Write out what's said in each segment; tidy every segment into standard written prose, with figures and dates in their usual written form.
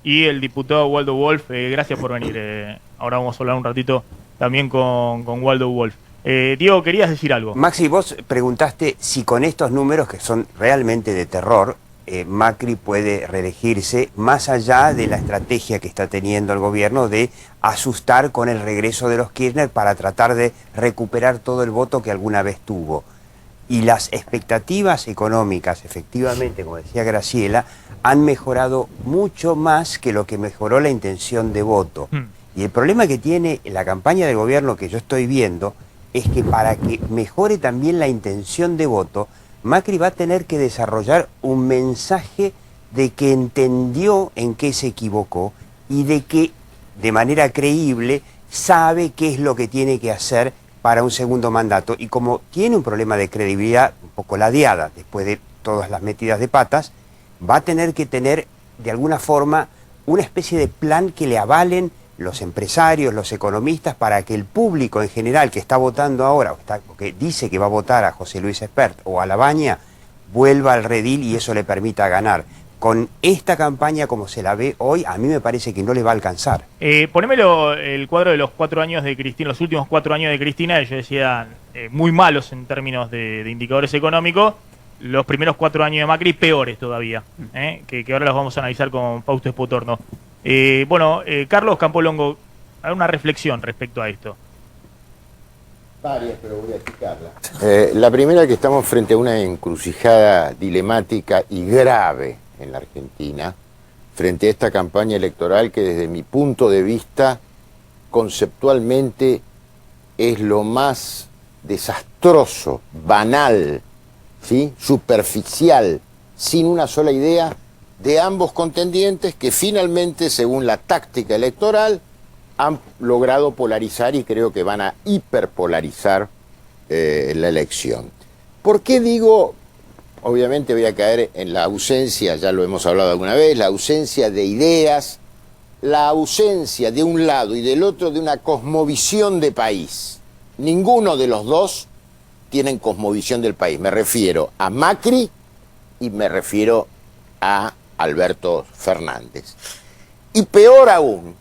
y el diputado Waldo Wolf. Gracias por venir. Ahora vamos a hablar un ratito también con Waldo Wolf. Diego, querías decir algo. Maxi, vos preguntaste si con estos números, que son realmente de terror, Macri puede reelegirse más allá de la estrategia que está teniendo el gobierno de asustar con el regreso de los Kirchner para tratar de recuperar todo el voto que alguna vez tuvo. Y las expectativas económicas, efectivamente, como decía Graciela, han mejorado mucho más que lo que mejoró la intención de voto. Y el problema que tiene la campaña del gobierno que yo estoy viendo es que para que mejore también la intención de voto, Macri va a tener que desarrollar un mensaje de que entendió en qué se equivocó y de que, de manera creíble, sabe qué es lo que tiene que hacer para un segundo mandato. Y como tiene un problema de credibilidad un poco ladeada después de todas las metidas de patas, va a tener que tener, de alguna forma, una especie de plan que le avalen los empresarios, los economistas, para que el público en general que está votando ahora, o que dice que va a votar a José Luis Espert o a Labaña, vuelva al redil y eso le permita ganar. Con esta campaña como se la ve hoy, a mí me parece que no le va a alcanzar. Ponémelo el cuadro de los 4 años de Cristina, los últimos 4 años de Cristina, yo decía, muy malos en términos de indicadores económicos. Los primeros 4 años de Macri, peores todavía, que ahora los vamos a analizar con Fausto Espotorno. Carlos Campolongo, una reflexión respecto a esto. Varias, pero voy a explicarla. La primera, que estamos frente a una encrucijada dilemática y grave en la Argentina, frente a esta campaña electoral que desde mi punto de vista conceptualmente es lo más desastroso, banal, ¿sí?, superficial, sin una sola idea, de ambos contendientes que finalmente, según la táctica electoral, han logrado polarizar y creo que van a hiperpolarizar la elección. ¿Por qué digo? Obviamente voy a caer en la ausencia, ya lo hemos hablado alguna vez, la ausencia de ideas, la ausencia de un lado y del otro de una cosmovisión de país. Ninguno de los dos tienen cosmovisión del país. Me refiero a Macri y me refiero a Alberto Fernández. Y peor aún,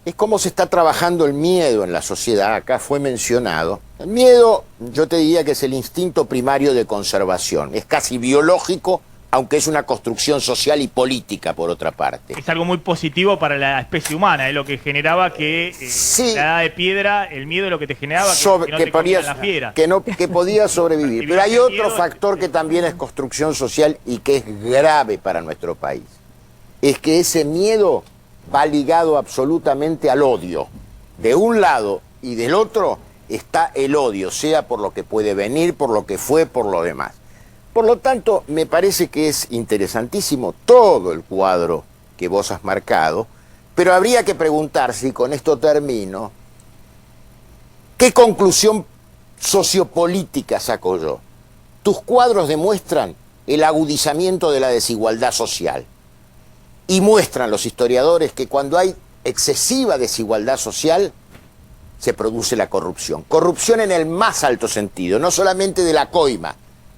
es cómo se está trabajando el miedo en la sociedad. Acá fue mencionado. El miedo, yo te diría que es el instinto primario de conservación. Es casi biológico, aunque es una construcción social y política, por otra parte. Es algo muy positivo para la especie humana, es lo que generaba que sí, la edad de piedra, el miedo es lo que te generaba que no te comían la fiera. Que podía sobrevivir. Pero hay otro factor que también es construcción social y que es grave para nuestro país. Es que ese miedo va ligado absolutamente al odio. De un lado y del otro está el odio, sea por lo que puede venir, por lo que fue, por lo demás. Por lo tanto, me parece que es interesantísimo todo el cuadro que vos has marcado, pero habría que preguntarse, y con esto termino, ¿qué conclusión sociopolítica saco yo? Tus cuadros demuestran el agudizamiento de la desigualdad social y muestran los historiadores que cuando hay excesiva desigualdad social se produce la corrupción. Corrupción en el más alto sentido, no solamente de la coima,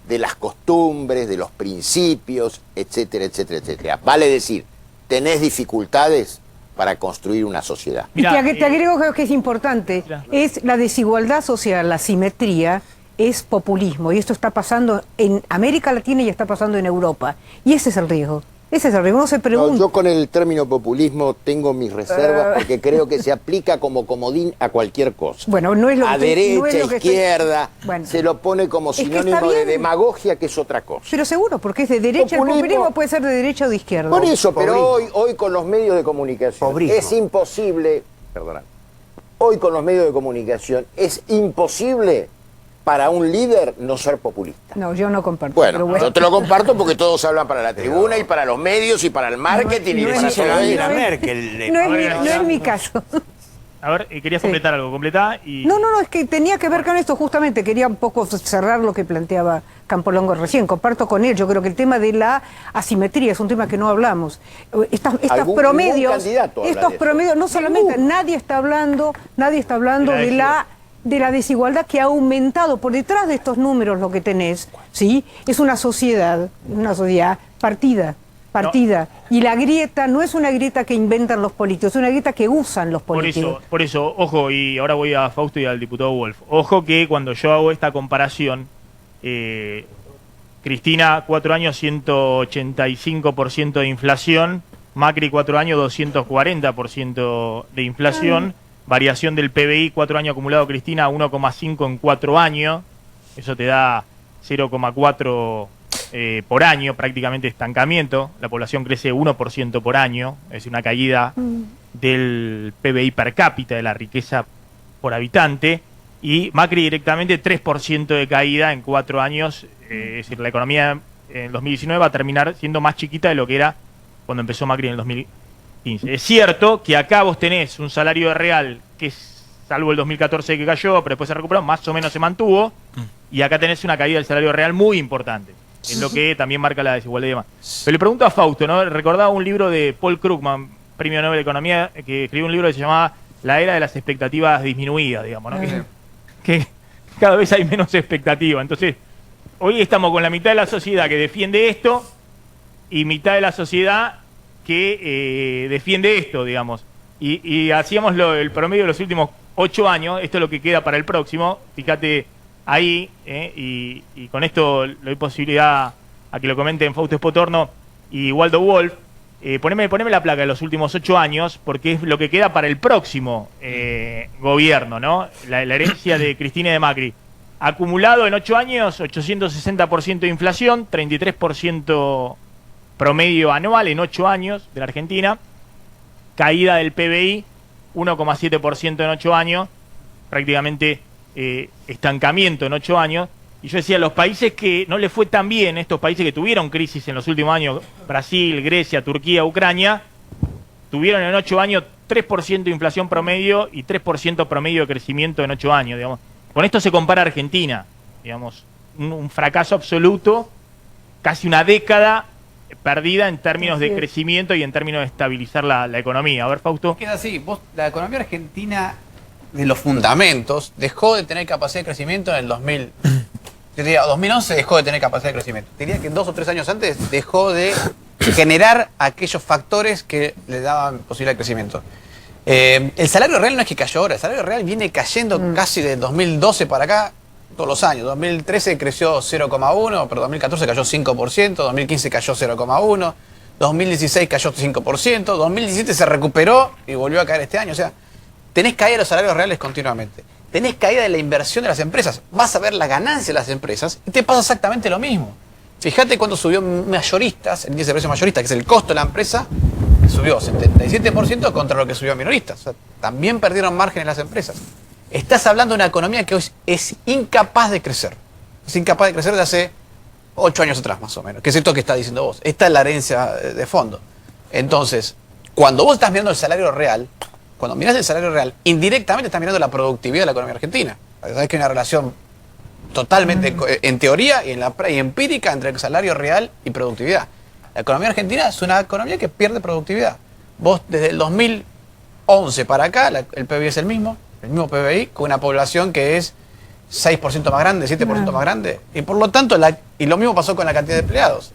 de las costumbres, de los principios, etcétera, etcétera, etcétera. Vale decir, tenés dificultades para construir una sociedad. Mirá, te agrego que es importante, es la desigualdad social, la simetría, es populismo, y esto está pasando en América Latina y está pasando en Europa, y ese es el riesgo. Ese es el riesgo, uno se pregunta... No, yo con el término populismo tengo mis reservas porque creo que se aplica como comodín a cualquier cosa. Bueno, no es lo que a derecha, no es lo que izquierda, bueno, se lo pone como sinónimo de demagogia, que es otra cosa. Pero seguro, porque es de derecha, el populismo puede ser de derecha o de izquierda. Por eso, pero hoy con los medios de comunicación es imposible, perdona, hoy con los medios de comunicación es imposible para un líder no ser populista. No, yo no comparto. Bueno, yo te lo comparto porque todos hablan para la tribuna y para los medios y para el marketing y para todo eso. No es mi caso. A ver, querías completar algo, completá y... No, es que tenía que ver con esto justamente, quería un poco cerrar lo que planteaba Campolongo recién, comparto con él, yo creo que el tema de la asimetría es un tema que no hablamos. Estos promedios, no solamente, nadie está hablando de la desigualdad que ha aumentado por detrás de estos números. Lo que tenés, ¿sí? Es una sociedad partida partida. No. Y la grieta no es una grieta que inventan los políticos, es una grieta que usan los políticos. Por eso, ojo, y ahora voy a Fausto y al diputado Wolf. Ojo que cuando yo hago esta comparación, Cristina, 4 años, 185% de inflación, Macri, 4 años, 240% de inflación, variación del PBI, 4 años acumulado Cristina, 1,5 en 4 años, eso te da 0,4 por año, prácticamente estancamiento, la población crece 1% por año, es una caída del PBI per cápita, de la riqueza por habitante, y Macri directamente 3% de caída en 4 años, es decir, la economía en 2019 va a terminar siendo más chiquita de lo que era cuando empezó Macri en el 2015. Es cierto que acá vos tenés un salario real que, salvo el 2014 que cayó, pero después se recuperó, más o menos se mantuvo, y acá tenés una caída del salario real muy importante. Es lo que también marca la desigualdad y demás. Pero le pregunto a Fausto, ¿no? Recordaba un libro de Paul Krugman, premio Nobel de Economía, que escribió un libro que se llamaba La era de las expectativas disminuidas, digamos, ¿no? Que cada vez hay menos expectativa. Entonces, hoy estamos con la mitad de la sociedad que defiende esto y mitad de la sociedad que defiende esto, digamos. Y hacíamos el promedio de los últimos 8 años, esto es lo que queda para el próximo, fíjate ahí, y con esto le doy posibilidad a que lo comenten Fausto Espotorno y Waldo Wolf. Poneme la placa de los últimos 8 años, porque es lo que queda para el próximo gobierno, ¿no? La herencia de Cristina y de Macri. Acumulado en 8 años, 860% de inflación, 33% promedio anual en 8 años de la Argentina. Caída del PBI, 1,7% en 8 años, prácticamente estancamiento en 8 años. Y yo decía, los países que no les fue tan bien, estos países que tuvieron crisis en los últimos años, Brasil, Grecia, Turquía, Ucrania, tuvieron en 8 años 3% de inflación promedio y 3% promedio de crecimiento en 8 años, digamos. Con esto se compara Argentina, digamos, un fracaso absoluto, casi una década perdida en términos de crecimiento y en términos de estabilizar la economía. A ver, Fausto. Queda así, la economía argentina, de los fundamentos, dejó de tener capacidad de crecimiento en el 2000. Yo diría, 2011 dejó de tener capacidad de crecimiento. Diría que 2 o 3 años antes dejó de generar aquellos factores que le daban posibilidad de crecimiento. El salario real no es que cayó ahora, el salario real viene cayendo casi de 2012 para acá, todos los años. 2013 creció 0,1, pero 2014 cayó 5%, 2015 cayó 0,1, 2016 cayó 5%, 2017 se recuperó y volvió a caer este año. O sea, tenés caída de los salarios reales continuamente. Tenés caída de la inversión de las empresas. Vas a ver la ganancia de las empresas y te pasa exactamente lo mismo. Fíjate cuando subió mayoristas, el índice de precio mayorista, que es el costo de la empresa, subió 77% contra lo que subió minoristas. O sea, también perdieron margen en las empresas. Estás hablando de una economía que hoy es incapaz de crecer. Es incapaz de crecer de hace 8 años atrás, más o menos. Que es esto que está diciendo vos. Esta es la herencia de fondo. Entonces, cuando vos estás mirando el salario real, cuando mirás el salario real, indirectamente estás mirando la productividad de la economía argentina. Sabés que hay una relación totalmente, en teoría y y empírica, entre el salario real y productividad. La economía argentina es una economía que pierde productividad. Vos, desde el 2011 para acá, el PBI es el mismo PBI, con una población que es 6% más grande, 7% más grande. Y por lo tanto, y lo mismo pasó con la cantidad de empleados.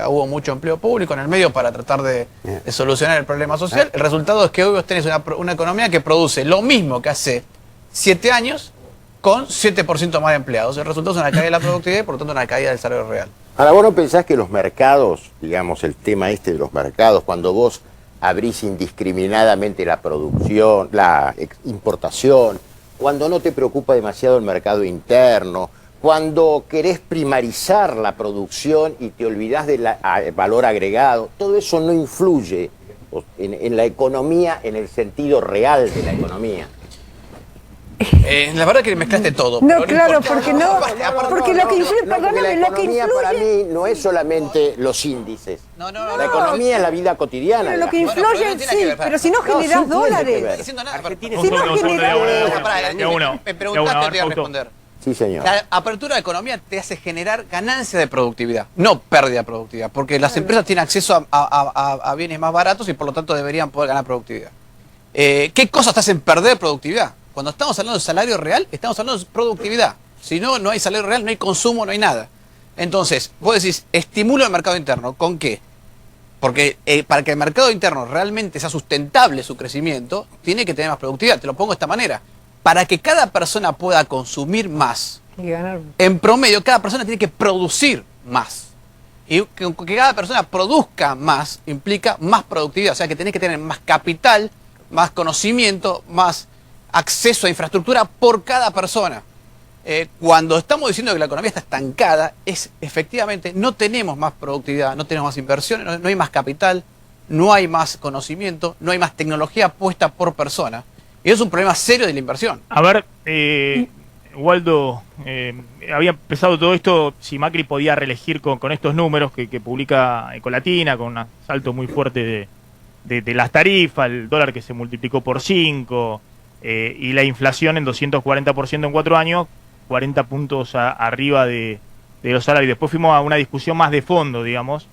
Hubo mucho empleo público en el medio para tratar de solucionar el problema social. El resultado es que hoy vos tenés una economía que produce lo mismo que hace 7 años con 7% más de empleados. El resultado es una caída de la productividad y por lo tanto una caída del salario real. Ahora, ¿vos no pensás que los mercados, digamos, el tema de los mercados, cuando vos abrís indiscriminadamente la producción, la importación, cuando no te preocupa demasiado el mercado interno, cuando querés primarizar la producción y te olvidás del valor agregado, todo eso no influye en la economía, en el sentido real de la economía? La verdad que mezclaste todo. No, claro, porque lo que influye, perdóname, la economía para mí no es solamente los índices. La economía es la vida cotidiana. Pero lo que influye, sí, pero si no generás dólares. Si no generás... Me preguntaste, te voy a responder. Sí, señor. La apertura de economía te hace generar ganancia de productividad, no pérdida de productividad, porque las empresas tienen acceso a bienes más baratos y por lo tanto deberían poder ganar productividad. ¿Qué cosas te hacen perder productividad? Cuando estamos hablando de salario real, estamos hablando de productividad. Si no, no hay salario real, no hay consumo, no hay nada. Entonces, vos decís, estimulo el mercado interno. ¿Con qué? Porque para que el mercado interno realmente sea sustentable su crecimiento, tiene que tener más productividad. Te lo pongo de esta manera. Para que cada persona pueda consumir más, Y ganar. en promedio, cada persona tiene que producir más. Y que cada persona produzca más implica más productividad. O sea, que tenés que tener más capital, más conocimiento, más acceso a infraestructura por cada persona. Cuando estamos diciendo que la economía está estancada, es efectivamente no tenemos más productividad, no tenemos más inversiones, no hay más capital, no hay más conocimiento, no hay más tecnología puesta por persona. Y es un problema serio de la inversión. A ver, Waldo, había empezado todo esto, si Macri podía reelegir con estos números que publica Ecolatina, con un salto muy fuerte de las tarifas, el dólar que se multiplicó por 5, y la inflación en 240% en 4 años, 40 puntos arriba de los salarios. Después fuimos a una discusión más de fondo, digamos,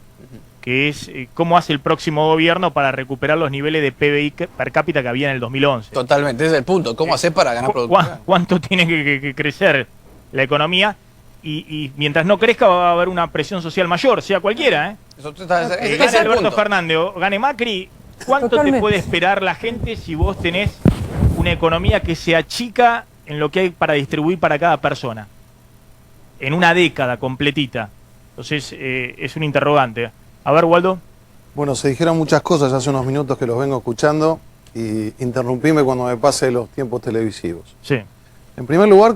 que es cómo hace el próximo gobierno para recuperar los niveles de PBI per cápita que había en el 2011. Totalmente, ese es el punto. ¿Cómo hacer para ganar productividad? ¿Cuánto tiene que crecer la economía? Y mientras no crezca va a haber una presión social mayor, sea cualquiera, ¿eh? Gane Alberto Fernández o gane Macri, ¿cuánto Totalmente. te puede esperar la gente si vos tenés una economía que se achica en lo que hay para distribuir para cada persona? En una década completita. Entonces, es un interrogante. A ver, Waldo. Bueno, se dijeron muchas cosas hace unos minutos que los vengo escuchando y interrumpime cuando me pase los tiempos televisivos. Sí. En primer lugar...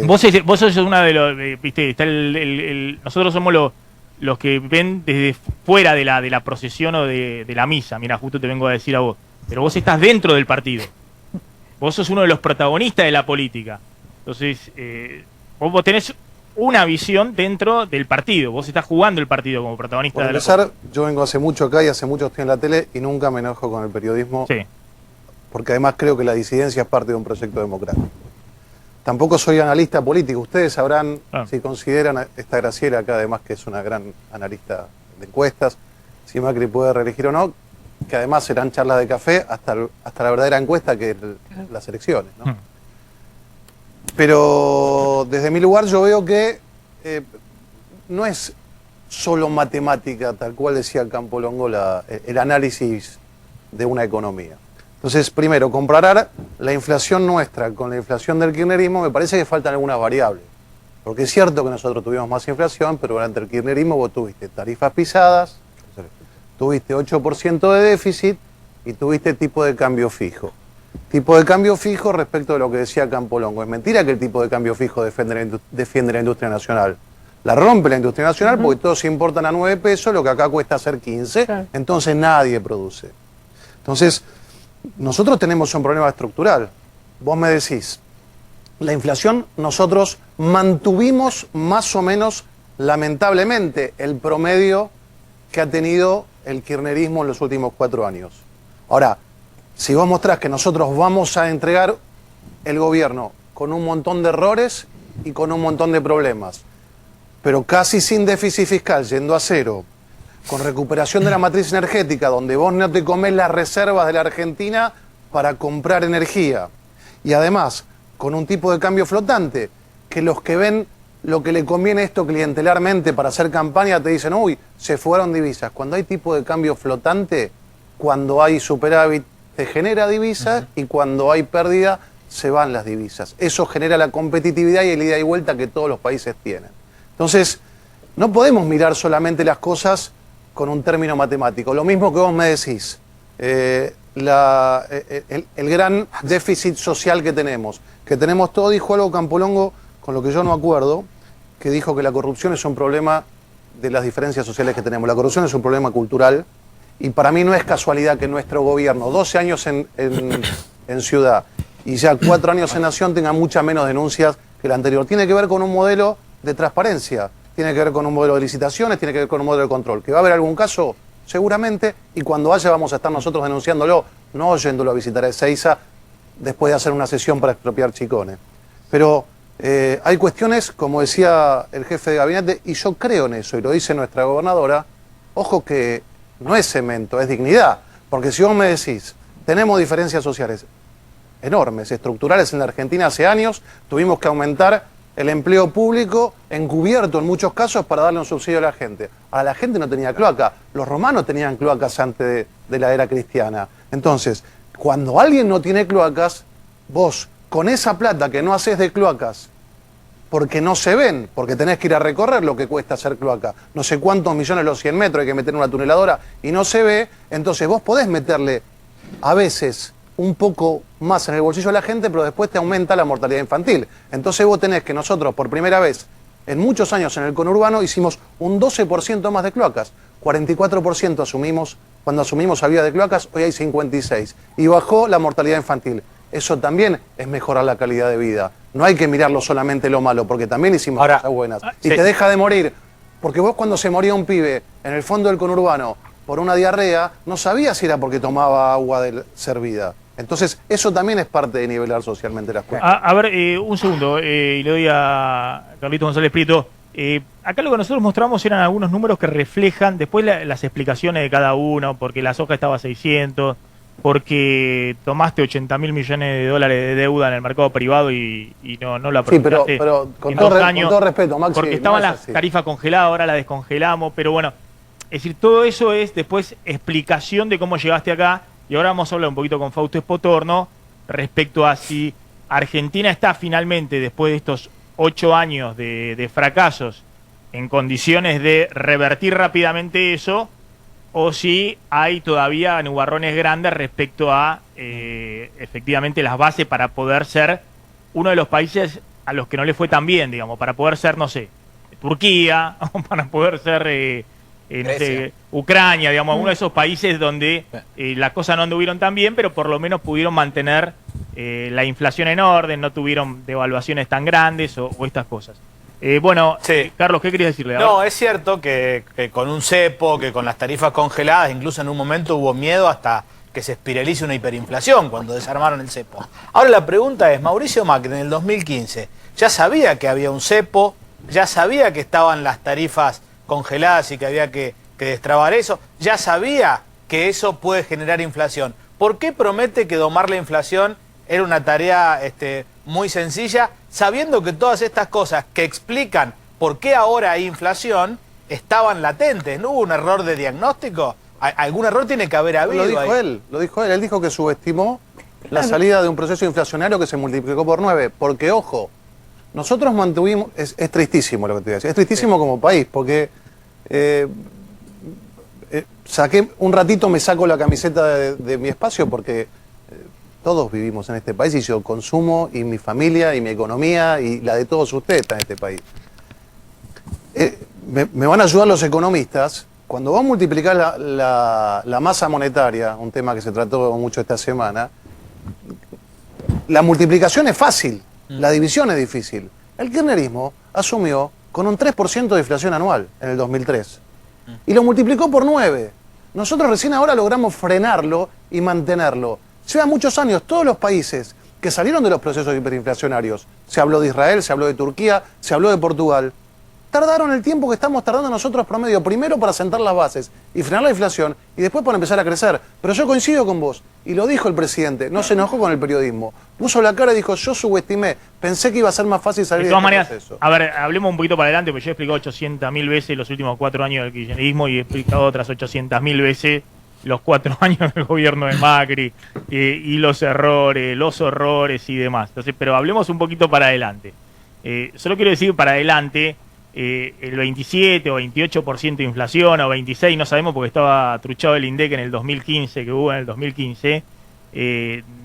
Vos sos una de los... viste, está nosotros somos los que ven desde fuera de la procesión o de la misa. Mira, justo te vengo a decir a vos. Pero vos estás dentro del partido. Vos sos uno de los protagonistas de la política. Entonces, vos tenés una visión dentro del partido. Vos estás jugando el partido como protagonista Por de la empezar, yo vengo hace mucho acá y hace mucho estoy en la tele y nunca me enojo con el periodismo. Sí. Porque además creo que la disidencia es parte de un proyecto democrático. Tampoco soy analista político. Ustedes sabrán si consideran a esta Graciela acá, además que es una gran analista de encuestas, si Macri puede reelegir o no, que además serán charlas de café hasta la verdadera encuesta, que es las elecciones, ¿no? Pero desde mi lugar yo veo que no es solo matemática, tal cual decía Campolongo, el análisis de una economía. Entonces, primero, comparar la inflación nuestra con la inflación del kirchnerismo, me parece que faltan algunas variables. Porque es cierto que nosotros tuvimos más inflación, pero durante el kirchnerismo vos tuviste tarifas pisadas, tuviste 8% de déficit y tuviste tipo de cambio fijo. Tipo de cambio fijo respecto de lo que decía Campolongo. Es mentira que el tipo de cambio fijo defiende la industria nacional. La rompe la industria nacional porque todos se importan a 9 pesos, lo que acá cuesta hacer 15, entonces nadie produce. Entonces, nosotros tenemos un problema estructural. Vos me decís, la inflación nosotros mantuvimos más o menos, lamentablemente, el promedio que ha tenido el kirchnerismo en los últimos 4 años. Ahora, si vos mostrás que nosotros vamos a entregar el gobierno con un montón de errores y con un montón de problemas, pero casi sin déficit fiscal, yendo a cero, con recuperación de la matriz energética, donde vos no te comés las reservas de la Argentina para comprar energía, y además con un tipo de cambio flotante, que los que ven lo que le conviene esto clientelarmente para hacer campaña te dicen, uy, se fueron divisas. Cuando hay tipo de cambio flotante, cuando hay superávit, te genera divisas, y cuando hay pérdida, se van las divisas. Eso genera la competitividad y el ida y vuelta que todos los países tienen. Entonces, no podemos mirar solamente las cosas con un término matemático. Lo mismo que vos me decís, el gran déficit social que tenemos todo, dijo algo Campolongo con lo que yo no acuerdo, que dijo que la corrupción es un problema de las diferencias sociales que tenemos. La corrupción es un problema cultural, y para mí no es casualidad que nuestro gobierno, 12 años en ciudad y ya 4 años en nación, tenga muchas menos denuncias que el anterior. Tiene que ver con un modelo de transparencia, tiene que ver con un modelo de licitaciones, tiene que ver con un modelo de control. ¿Que va a haber algún caso? Seguramente, y cuando haya vamos a estar nosotros denunciándolo, no yéndolo a visitar a Ezeiza después de hacer una sesión para expropiar chicones. Pero hay cuestiones, como decía el jefe de gabinete, y yo creo en eso, y lo dice nuestra gobernadora, ojo que no es cemento, es dignidad. Porque si vos me decís, tenemos diferencias sociales enormes, estructurales en la Argentina hace años, tuvimos que aumentar el empleo público encubierto en muchos casos para darle un subsidio a la gente. A la gente no tenía cloaca. Los romanos tenían cloacas antes de la era cristiana. Entonces, cuando alguien no tiene cloacas, vos con esa plata que no haces de cloacas, porque no se ven, porque tenés que ir a recorrer lo que cuesta hacer cloaca, no sé cuántos millones los 100 metros, hay que meter una tuneladora y no se ve, entonces vos podés meterle a veces un poco más en el bolsillo de la gente, pero después te aumenta la mortalidad infantil. Entonces vos tenés que nosotros, por primera vez en muchos años en el conurbano, hicimos un 12% más de cloacas. 44% asumimos, cuando asumimos había de cloacas, hoy hay 56%. Y bajó la mortalidad infantil. Eso también es mejorar la calidad de vida. No hay que mirarlo solamente lo malo, porque también hicimos cosas buenas. Y te deja de morir. Porque vos cuando se moría un pibe en el fondo del conurbano por una diarrea, no sabías si era porque tomaba agua servida. Entonces, eso también es parte de nivelar socialmente las cosas. A ver, un segundo, y le doy a Carlitos González Prieto. Acá lo que nosotros mostramos eran algunos números que reflejan después las explicaciones de cada uno, porque la soja estaba a 600, porque tomaste 80.000 millones de dólares de deuda en el mercado privado y no la aprovechaste. Sí, pero con en todo 2 años, con todo respeto, Maxi, porque estaban las tarifas congeladas, ahora las descongelamos, pero bueno, es decir, todo eso es después explicación de cómo llegaste acá. Y ahora vamos a hablar un poquito con Fausto Espotorno respecto a si Argentina está finalmente, después de estos 8 años de fracasos, en condiciones de revertir rápidamente eso, o si hay todavía nubarrones grandes respecto a efectivamente las bases para poder ser uno de los países a los que no le fue tan bien, digamos, para poder ser, no sé, Turquía, o para poder ser no sé, Ucrania, digamos, uno de esos países donde las cosas no anduvieron tan bien, pero por lo menos pudieron mantener la inflación en orden, no tuvieron devaluaciones tan grandes o estas cosas. Bueno, sí. Carlos, ¿qué querías decirle? No, es cierto que con un cepo, que con las tarifas congeladas, incluso en un momento hubo miedo hasta que se espiralice una hiperinflación cuando desarmaron el cepo. Ahora la pregunta es, Mauricio Macri en el 2015 ya sabía que había un cepo, ya sabía que estaban las tarifas congeladas y que había que destrabar eso, ya sabía que eso puede generar inflación. ¿Por qué promete que domar la inflación era una tarea muy sencilla, sabiendo que todas estas cosas que explican por qué ahora hay inflación estaban latentes? ¿No hubo un error de diagnóstico? ¿Algún error tiene que haber habido? Lo dijo él. Él dijo que subestimó la salida de un proceso inflacionario que se multiplicó por 9. Porque, ojo, nosotros mantuvimos... Es tristísimo lo que te voy a decir. Es tristísimo como país, porque... saqué un ratito, me saco la camiseta de mi espacio, porque todos vivimos en este país y yo consumo, y mi familia, y mi economía, y la de todos ustedes está en este país. Me van a ayudar los economistas. Cuando vos multiplicás la masa monetaria, un tema que se trató mucho esta semana, la multiplicación es fácil, la división es difícil. El kirchnerismo asumió con un 3% de inflación anual en el 2003 y lo multiplicó por 9. Nosotros recién ahora logramos frenarlo y mantenerlo. Lleva muchos años, todos los países que salieron de los procesos hiperinflacionarios, se habló de Israel, se habló de Turquía, se habló de Portugal, tardaron el tiempo que estamos tardando nosotros promedio, primero para sentar las bases y frenar la inflación, y después para empezar a crecer. Pero yo coincido con vos, y lo dijo el presidente, no se enojó con el periodismo, puso la cara y dijo, yo subestimé, pensé que iba a ser más fácil salir de todas maneras, proceso. A ver, hablemos un poquito para adelante, porque yo he explicado 800.000 veces los últimos 4 años del kirchnerismo y he explicado otras 800.000 veces los 4 años del gobierno de Macri y los errores, los horrores y demás. Entonces, pero hablemos un poquito para adelante. Solo quiero decir para adelante, el 27 o 28% de inflación o 26, no sabemos porque estaba truchado el INDEC en el 2015, que hubo en el 2015,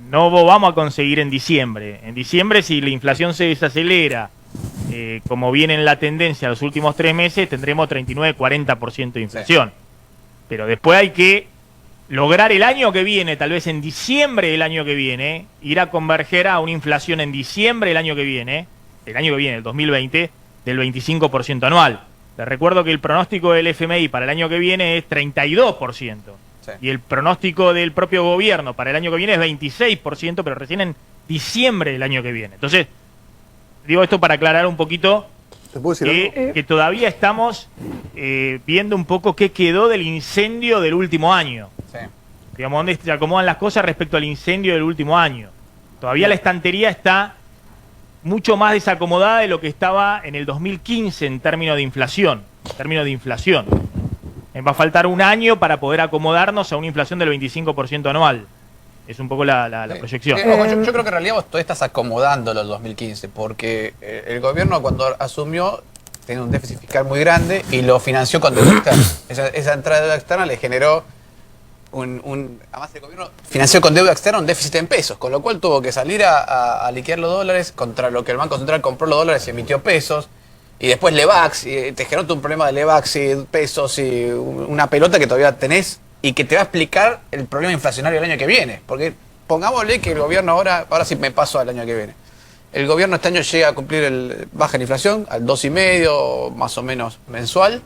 no vamos a conseguir en diciembre. En diciembre, si la inflación se desacelera, como viene en la tendencia los últimos 3 meses, tendremos 39-40% de inflación. Sí. Pero después hay que lograr el año que viene, tal vez en diciembre del año que viene, ir a converger a una inflación en diciembre del año que viene, el 2020, del 25% anual. Les recuerdo que el pronóstico del FMI para el año que viene es 32%. Sí. Y el pronóstico del propio gobierno para el año que viene es 26%, pero recién en diciembre del año que viene. Entonces, digo esto para aclarar un poquito que todavía estamos viendo un poco qué quedó del incendio del último año. Sí. Digamos, dónde se acomodan las cosas respecto al incendio del último año. Todavía la estantería está mucho más desacomodada de lo que estaba en el 2015 en términos de inflación. Va a faltar un año para poder acomodarnos a una inflación del 25% anual. Es un poco la proyección. Ojo, yo creo que en realidad vos todavía estás acomodándolo el 2015, porque el gobierno cuando asumió tenía un déficit fiscal muy grande y lo financió con deuda externa. Esa entrada de deuda externa le generó además el gobierno financió con deuda externa un déficit en pesos, con lo cual tuvo que salir a liquidar los dólares contra lo que el Banco Central compró los dólares y emitió pesos. Y después Levax, y te generó un problema de Levax y pesos y una pelota que todavía tenés y que te va a explicar el problema inflacionario del año que viene. Porque pongámosle que el gobierno ahora sí me paso al año que viene. El gobierno este año llega a cumplir baja la inflación al 2,5 más o menos mensual.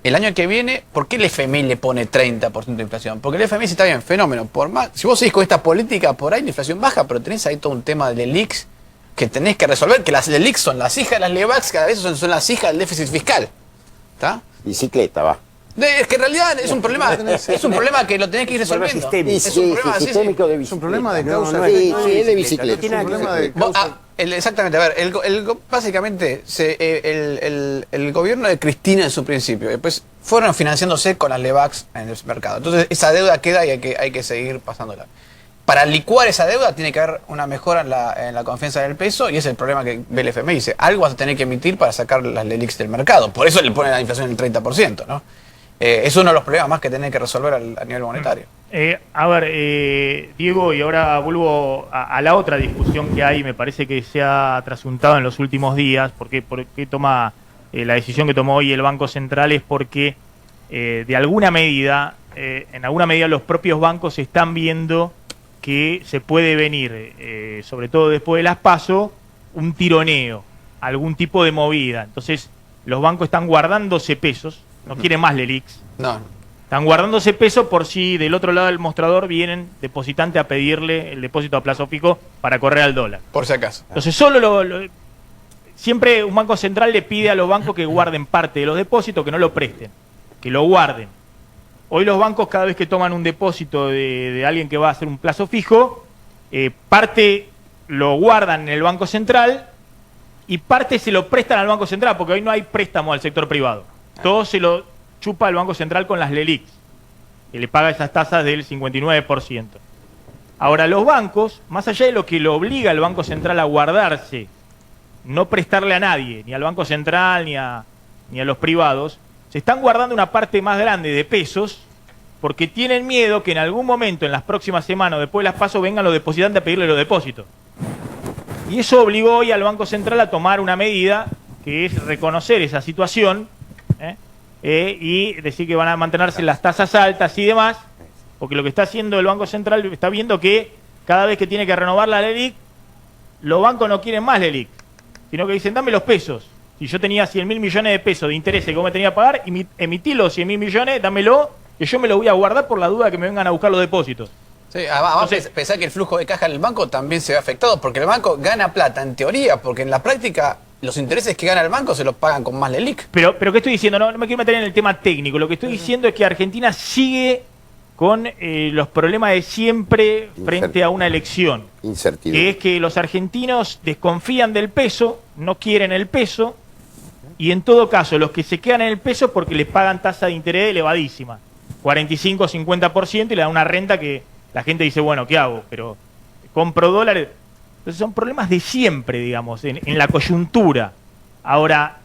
El año que viene, ¿por qué el FMI le pone 30% de inflación? Porque el FMI sí está bien, fenómeno. Si vos seguís con esta política, por ahí la inflación baja, pero tenés ahí todo un tema de LELIQs que tenés que resolver, que las LELIQs son las hijas de las Levax, cada vez son las hijas del déficit fiscal. ¿Está? Bicicleta, va. Es que en realidad es un problema que lo tenés que ir resolviendo. Es un problema sistémico de bicicleta. Es un problema de causa. Sí, es de bicicleta. Es un problema de causa. Exactamente, a ver, básicamente el gobierno de Cristina en su principio, después fueron financiándose con las Levax en el mercado. Entonces esa deuda queda y hay que seguir pasándola. Para licuar esa deuda tiene que haber una mejora en la confianza del peso y ese es el problema que ve el FMI. Dice, algo vas a tener que emitir para sacar las LELIQs del mercado. Por eso le ponen la inflación en el 30%, ¿no? Es uno de los problemas más que tienen que resolver a nivel monetario. Diego, y ahora vuelvo a la otra discusión que hay, me parece que se ha trasuntado en los últimos días, por qué toma la decisión que tomó hoy el Banco Central es porque en alguna medida los propios bancos están viendo que se puede venir, sobre todo después de las PASO, un tironeo, algún tipo de movida. Entonces, los bancos están guardándose pesos, no quieren más LELIQs. No. Están guardándose pesos por si del otro lado del mostrador vienen depositantes a pedirle el depósito a plazo fijo para correr al dólar. Por si acaso. Entonces, siempre un banco central le pide a los bancos que guarden parte de los depósitos, que no lo presten, que lo guarden. Hoy los bancos, cada vez que toman un depósito de alguien que va a hacer un plazo fijo, parte lo guardan en el Banco Central y parte se lo prestan al Banco Central, porque hoy no hay préstamo al sector privado. Todo se lo chupa el Banco Central con las LELIQs, que le paga esas tasas del 59%. Ahora, los bancos, más allá de lo que lo obliga el Banco Central a guardarse, no prestarle a nadie, ni al Banco Central ni a los privados, se están guardando una parte más grande de pesos porque tienen miedo que en algún momento, en las próximas semanas o después de las PASO, vengan los depositantes a pedirle los depósitos. Y eso obligó hoy al Banco Central a tomar una medida que es reconocer esa situación y decir que van a mantenerse las tasas altas y demás, porque lo que está haciendo el Banco Central está viendo que cada vez que tiene que renovar la LELIQ, los bancos no quieren más LELIQ, sino que dicen, dame los pesos. Si yo tenía 100.000 millones de pesos de intereses que vos me tenías que pagar, emití los 100.000 millones, dámelo, que yo me lo voy a guardar por la duda que me vengan a buscar los depósitos. Sí, además pensar que el flujo de caja del banco también se ve afectado, porque el banco gana plata en teoría, porque en la práctica los intereses que gana el banco se los pagan con más LELIQ. Pero ¿qué estoy diciendo? No me quiero meter en el tema técnico. Lo que estoy diciendo es que Argentina sigue con los problemas de siempre frente a una elección. Incertidumbre. Que es que los argentinos desconfían del peso, no quieren el peso, y en todo caso los que se quedan en el peso porque les pagan tasa de interés elevadísima, 45-50%, y le dan una renta que la gente dice, bueno, ¿qué hago? Pero compro dólares. Entonces son problemas de siempre, digamos, en la coyuntura. Ahora,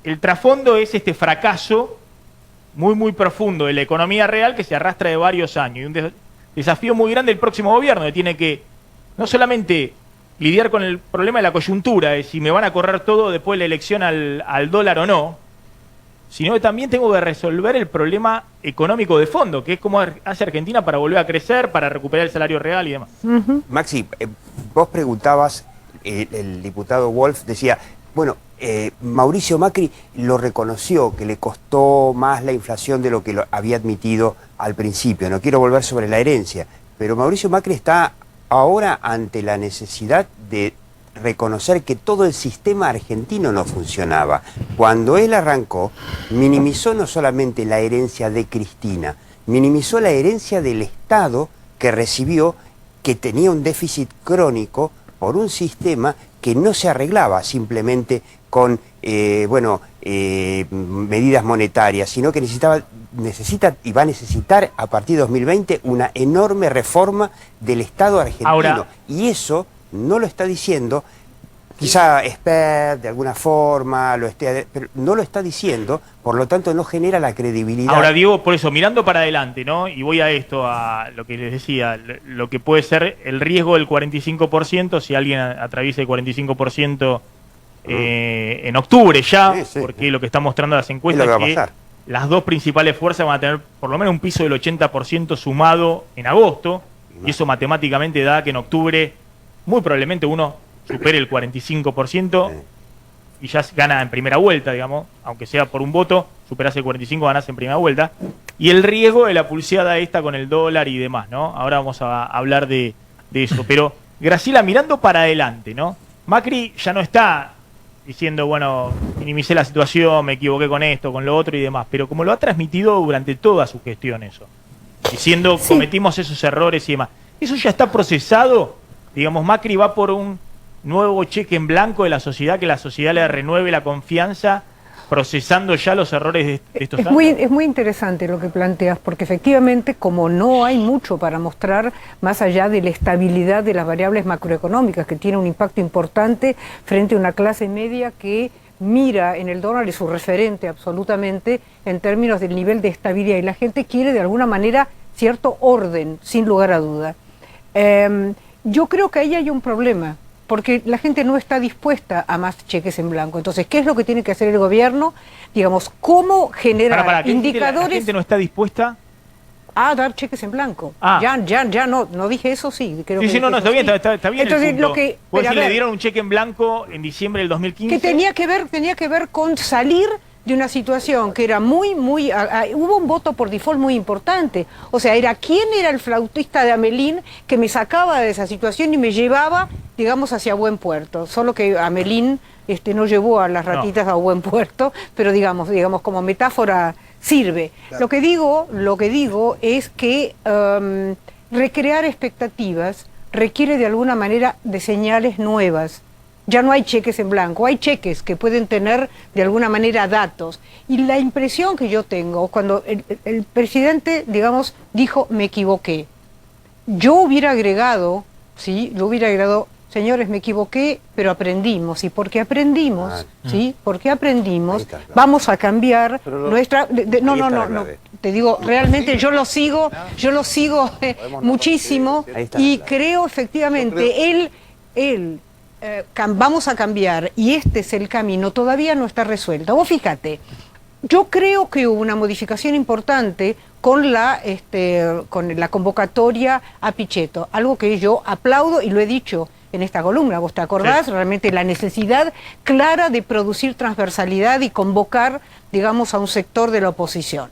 el trasfondo es este fracaso muy, muy profundo de la economía real que se arrastra de varios años. Y un desafío muy grande del próximo gobierno, que tiene que no solamente lidiar con el problema de la coyuntura, de si me van a correr todo después de la elección al dólar o no, sino que también tengo que resolver el problema económico de fondo, que es cómo hace Argentina para volver a crecer, para recuperar el salario real y demás. Maxi, vos preguntabas, el diputado Wolf decía, bueno, Mauricio Macri lo reconoció, que le costó más la inflación de lo que había admitido al principio. No quiero volver sobre la herencia, pero Mauricio Macri está ahora ante la necesidad de reconocer que todo el sistema argentino no funcionaba. Cuando él arrancó, minimizó no solamente la herencia de Cristina, minimizó la herencia del Estado que recibió, que tenía un déficit crónico por un sistema que no se arreglaba simplemente con medidas monetarias, sino que necesita y va a necesitar a partir de 2020 una enorme reforma del Estado argentino. Ahora, y eso no lo está diciendo, quizá Espert de alguna forma, pero no lo está diciendo, por lo tanto no genera la credibilidad. Ahora, Diego, por eso, mirando para adelante, ¿no? Y voy a esto, a lo que les decía, lo que puede ser el riesgo del 45%, si alguien atraviesa el 45% en octubre ya, porque lo que están mostrando las encuestas es que las dos principales fuerzas van a tener por lo menos un piso del 80% sumado en agosto, y eso matemáticamente da que en octubre muy probablemente uno supere el 45% y ya gana en primera vuelta, digamos, aunque sea por un voto, superás el 45%, ganás en primera vuelta. Y el riesgo de la pulseada esta con el dólar y demás, ¿no? Ahora vamos a hablar de eso. Pero, Graciela, mirando para adelante, ¿no? Macri ya no está diciendo, bueno, minimicé la situación, me equivoqué con esto, con lo otro y demás, pero como lo ha transmitido durante toda su gestión eso, diciendo cometimos esos errores y demás, ¿eso ya está procesado? Digamos, Macri va por un nuevo cheque en blanco de la sociedad, que la sociedad le renueve la confianza, procesando ya los errores de estos años. Es muy interesante lo que planteas, porque efectivamente, como no hay mucho para mostrar, más allá de la estabilidad de las variables macroeconómicas, que tiene un impacto importante frente a una clase media que mira en el dólar y su referente absolutamente en términos del nivel de estabilidad, y la gente quiere de alguna manera cierto orden, sin lugar a duda. Yo creo que ahí hay un problema, porque la gente no está dispuesta a más cheques en blanco. Entonces, ¿qué es lo que tiene que hacer el gobierno? Digamos, ¿cómo generar indicadores? ¿La gente no está dispuesta a dar cheques en blanco? Ya no dije eso, sí. Creo sí, que no, está bien, está bien. Entonces, el punto. lo que... Pues si le dieron un cheque en blanco en diciembre del 2015. Que tenía que ver con salir de una situación que era hubo un voto por default muy importante. O sea, ¿quién era el flautista de Amelín que me sacaba de esa situación y me llevaba, digamos, hacia buen puerto? Solo que Amelín no llevó a las ratitas a buen puerto, pero digamos como metáfora sirve. Claro. Lo que digo es que recrear expectativas requiere de alguna manera de señales nuevas. Ya no hay cheques en blanco, hay cheques que pueden tener de alguna manera datos. Y la impresión que yo tengo, cuando el presidente, digamos, dijo, me equivoqué, yo hubiera agregado, señores, me equivoqué, pero aprendimos. Y porque aprendimos, vamos a cambiar nuestra... No, te digo, realmente yo lo sigo muchísimo y creo efectivamente, vamos a cambiar y este es el camino, todavía no está resuelto. Vos fíjate, yo creo que hubo una modificación importante con la convocatoria a Pichetto, algo que yo aplaudo y lo he dicho en esta columna, ¿vos te acordás? Sí. Realmente la necesidad clara de producir transversalidad y convocar, digamos, a un sector de la oposición.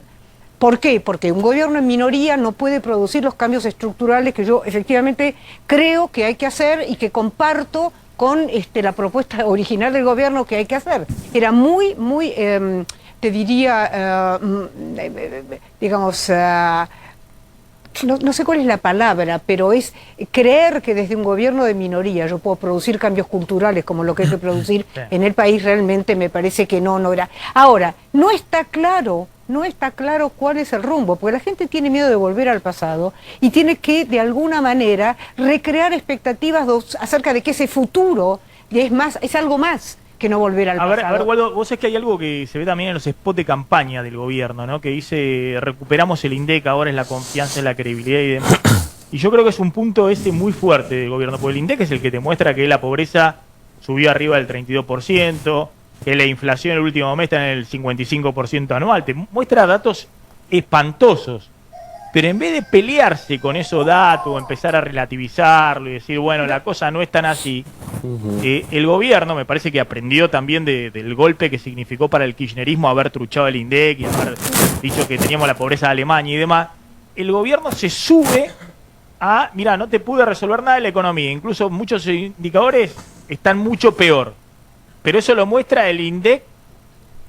¿Por qué? Porque un gobierno en minoría no puede producir los cambios estructurales que yo efectivamente creo que hay que hacer y que comparto con la propuesta original del gobierno que hay que hacer. Era muy, te diría, digamos, no sé cuál es la palabra, pero es creer que desde un gobierno de minoría yo puedo producir cambios culturales como lo que hay que producir en el país, realmente me parece que no era. Ahora, no está claro cuál es el rumbo, porque la gente tiene miedo de volver al pasado y tiene que, de alguna manera, recrear expectativas acerca de que ese futuro es algo más que no volver al pasado. A ver, Waldo, vos sabés que hay algo que se ve también en los spots de campaña del gobierno, ¿no? Que dice, recuperamos el INDEC, ahora es la confianza, en la credibilidad y demás. Y yo creo que es un punto muy fuerte del gobierno, porque el INDEC es el que te muestra que la pobreza subió arriba del 32%, que la inflación el último mes está en el 55% anual, te muestra datos espantosos. Pero en vez de pelearse con esos datos, empezar a relativizarlo y decir, bueno, la cosa no es tan así, el gobierno me parece que aprendió también del golpe que significó para el kirchnerismo haber truchado el INDEC y haber dicho que teníamos la pobreza de Alemania y demás. El gobierno se sube a, mira, no te pude resolver nada de la economía, incluso muchos indicadores están mucho peor. Pero eso lo muestra el INDEC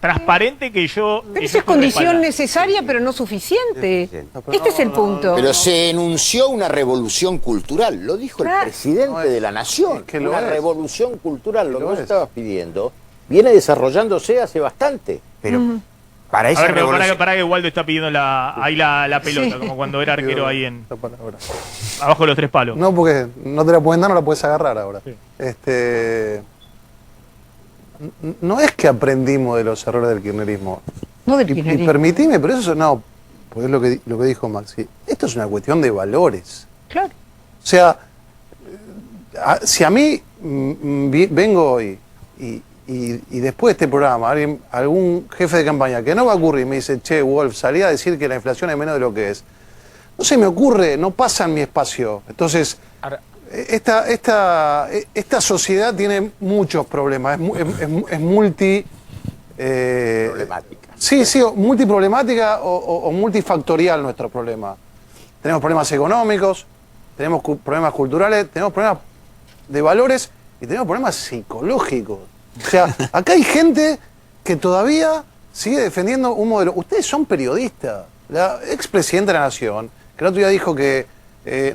transparente que yo... Pero esa es condición necesaria, pero no suficiente. Este es el punto. Pero se enunció una revolución cultural, lo dijo el presidente de la nación. Que una revolución cultural, lo que vos estabas pidiendo, viene desarrollándose hace bastante. Pero para esa revolución... para que Waldo está pidiendo ahí la pelota, como cuando era arquero ahí abajo de los 3 palos. No, porque no te la pueden dar, no la puedes agarrar ahora. Sí. No es que aprendimos de los errores del kirchnerismo. No del Y kirchnerismo. permitime, pero eso no, pues es lo que dijo Maxi. Esto es una cuestión de valores. Claro. O sea, si a mí vengo hoy y después de este programa algún jefe de campaña que no va a ocurrir me dice, che, Wolf, salí a decir que la inflación es menos de lo que es. No se me ocurre, no pasa en mi espacio. Entonces, esta sociedad tiene muchos problemas, es multi... Problemática. Sí, multiproblemática o multifactorial nuestro problema. Tenemos problemas económicos, tenemos problemas culturales, tenemos problemas de valores y tenemos problemas psicológicos. O sea, acá hay gente que todavía sigue defendiendo un modelo. Ustedes son periodistas. La expresidenta de la Nación, que el otro día dijo que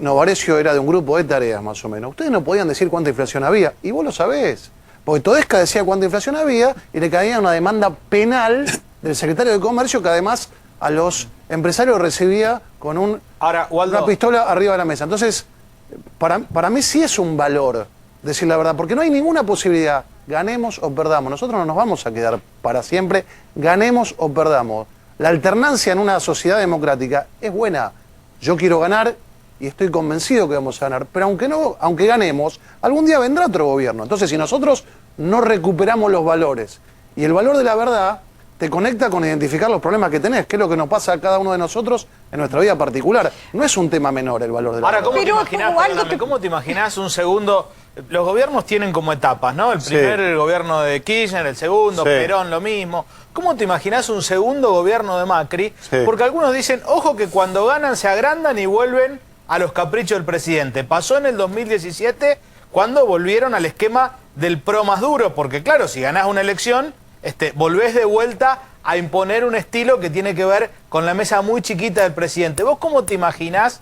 Novarecio era de un grupo de tareas más o menos. Ustedes no podían decir cuánta inflación había, y vos lo sabés. Porque Todesca decía cuánta inflación había y le caía una demanda penal del secretario de Comercio que además a los empresarios recibía con una pistola arriba de la mesa. Entonces, para mí sí es un valor decir la verdad, porque no hay ninguna posibilidad, ganemos o perdamos. Nosotros no nos vamos a quedar para siempre, ganemos o perdamos. La alternancia en una sociedad democrática es buena. Yo quiero ganar y estoy convencido que vamos a ganar, pero aunque ganemos, algún día vendrá otro gobierno. Entonces, si nosotros no recuperamos los valores, y el valor de la verdad te conecta con identificar los problemas que tenés, que es lo que nos pasa a cada uno de nosotros en nuestra vida particular. No es un tema menor el valor de la verdad. Ahora, ¿cómo te imaginás un segundo? Los gobiernos tienen como etapas, ¿no? El primer gobierno de Kirchner, el segundo, Perón, lo mismo. ¿Cómo te imaginás un segundo gobierno de Macri? Porque algunos dicen, ojo que cuando ganan se agrandan y vuelven a los caprichos del presidente. Pasó en el 2017 cuando volvieron al esquema del pro más duro, porque claro, si ganás una elección, volvés de vuelta a imponer un estilo que tiene que ver con la mesa muy chiquita del presidente. ¿Vos cómo te imaginás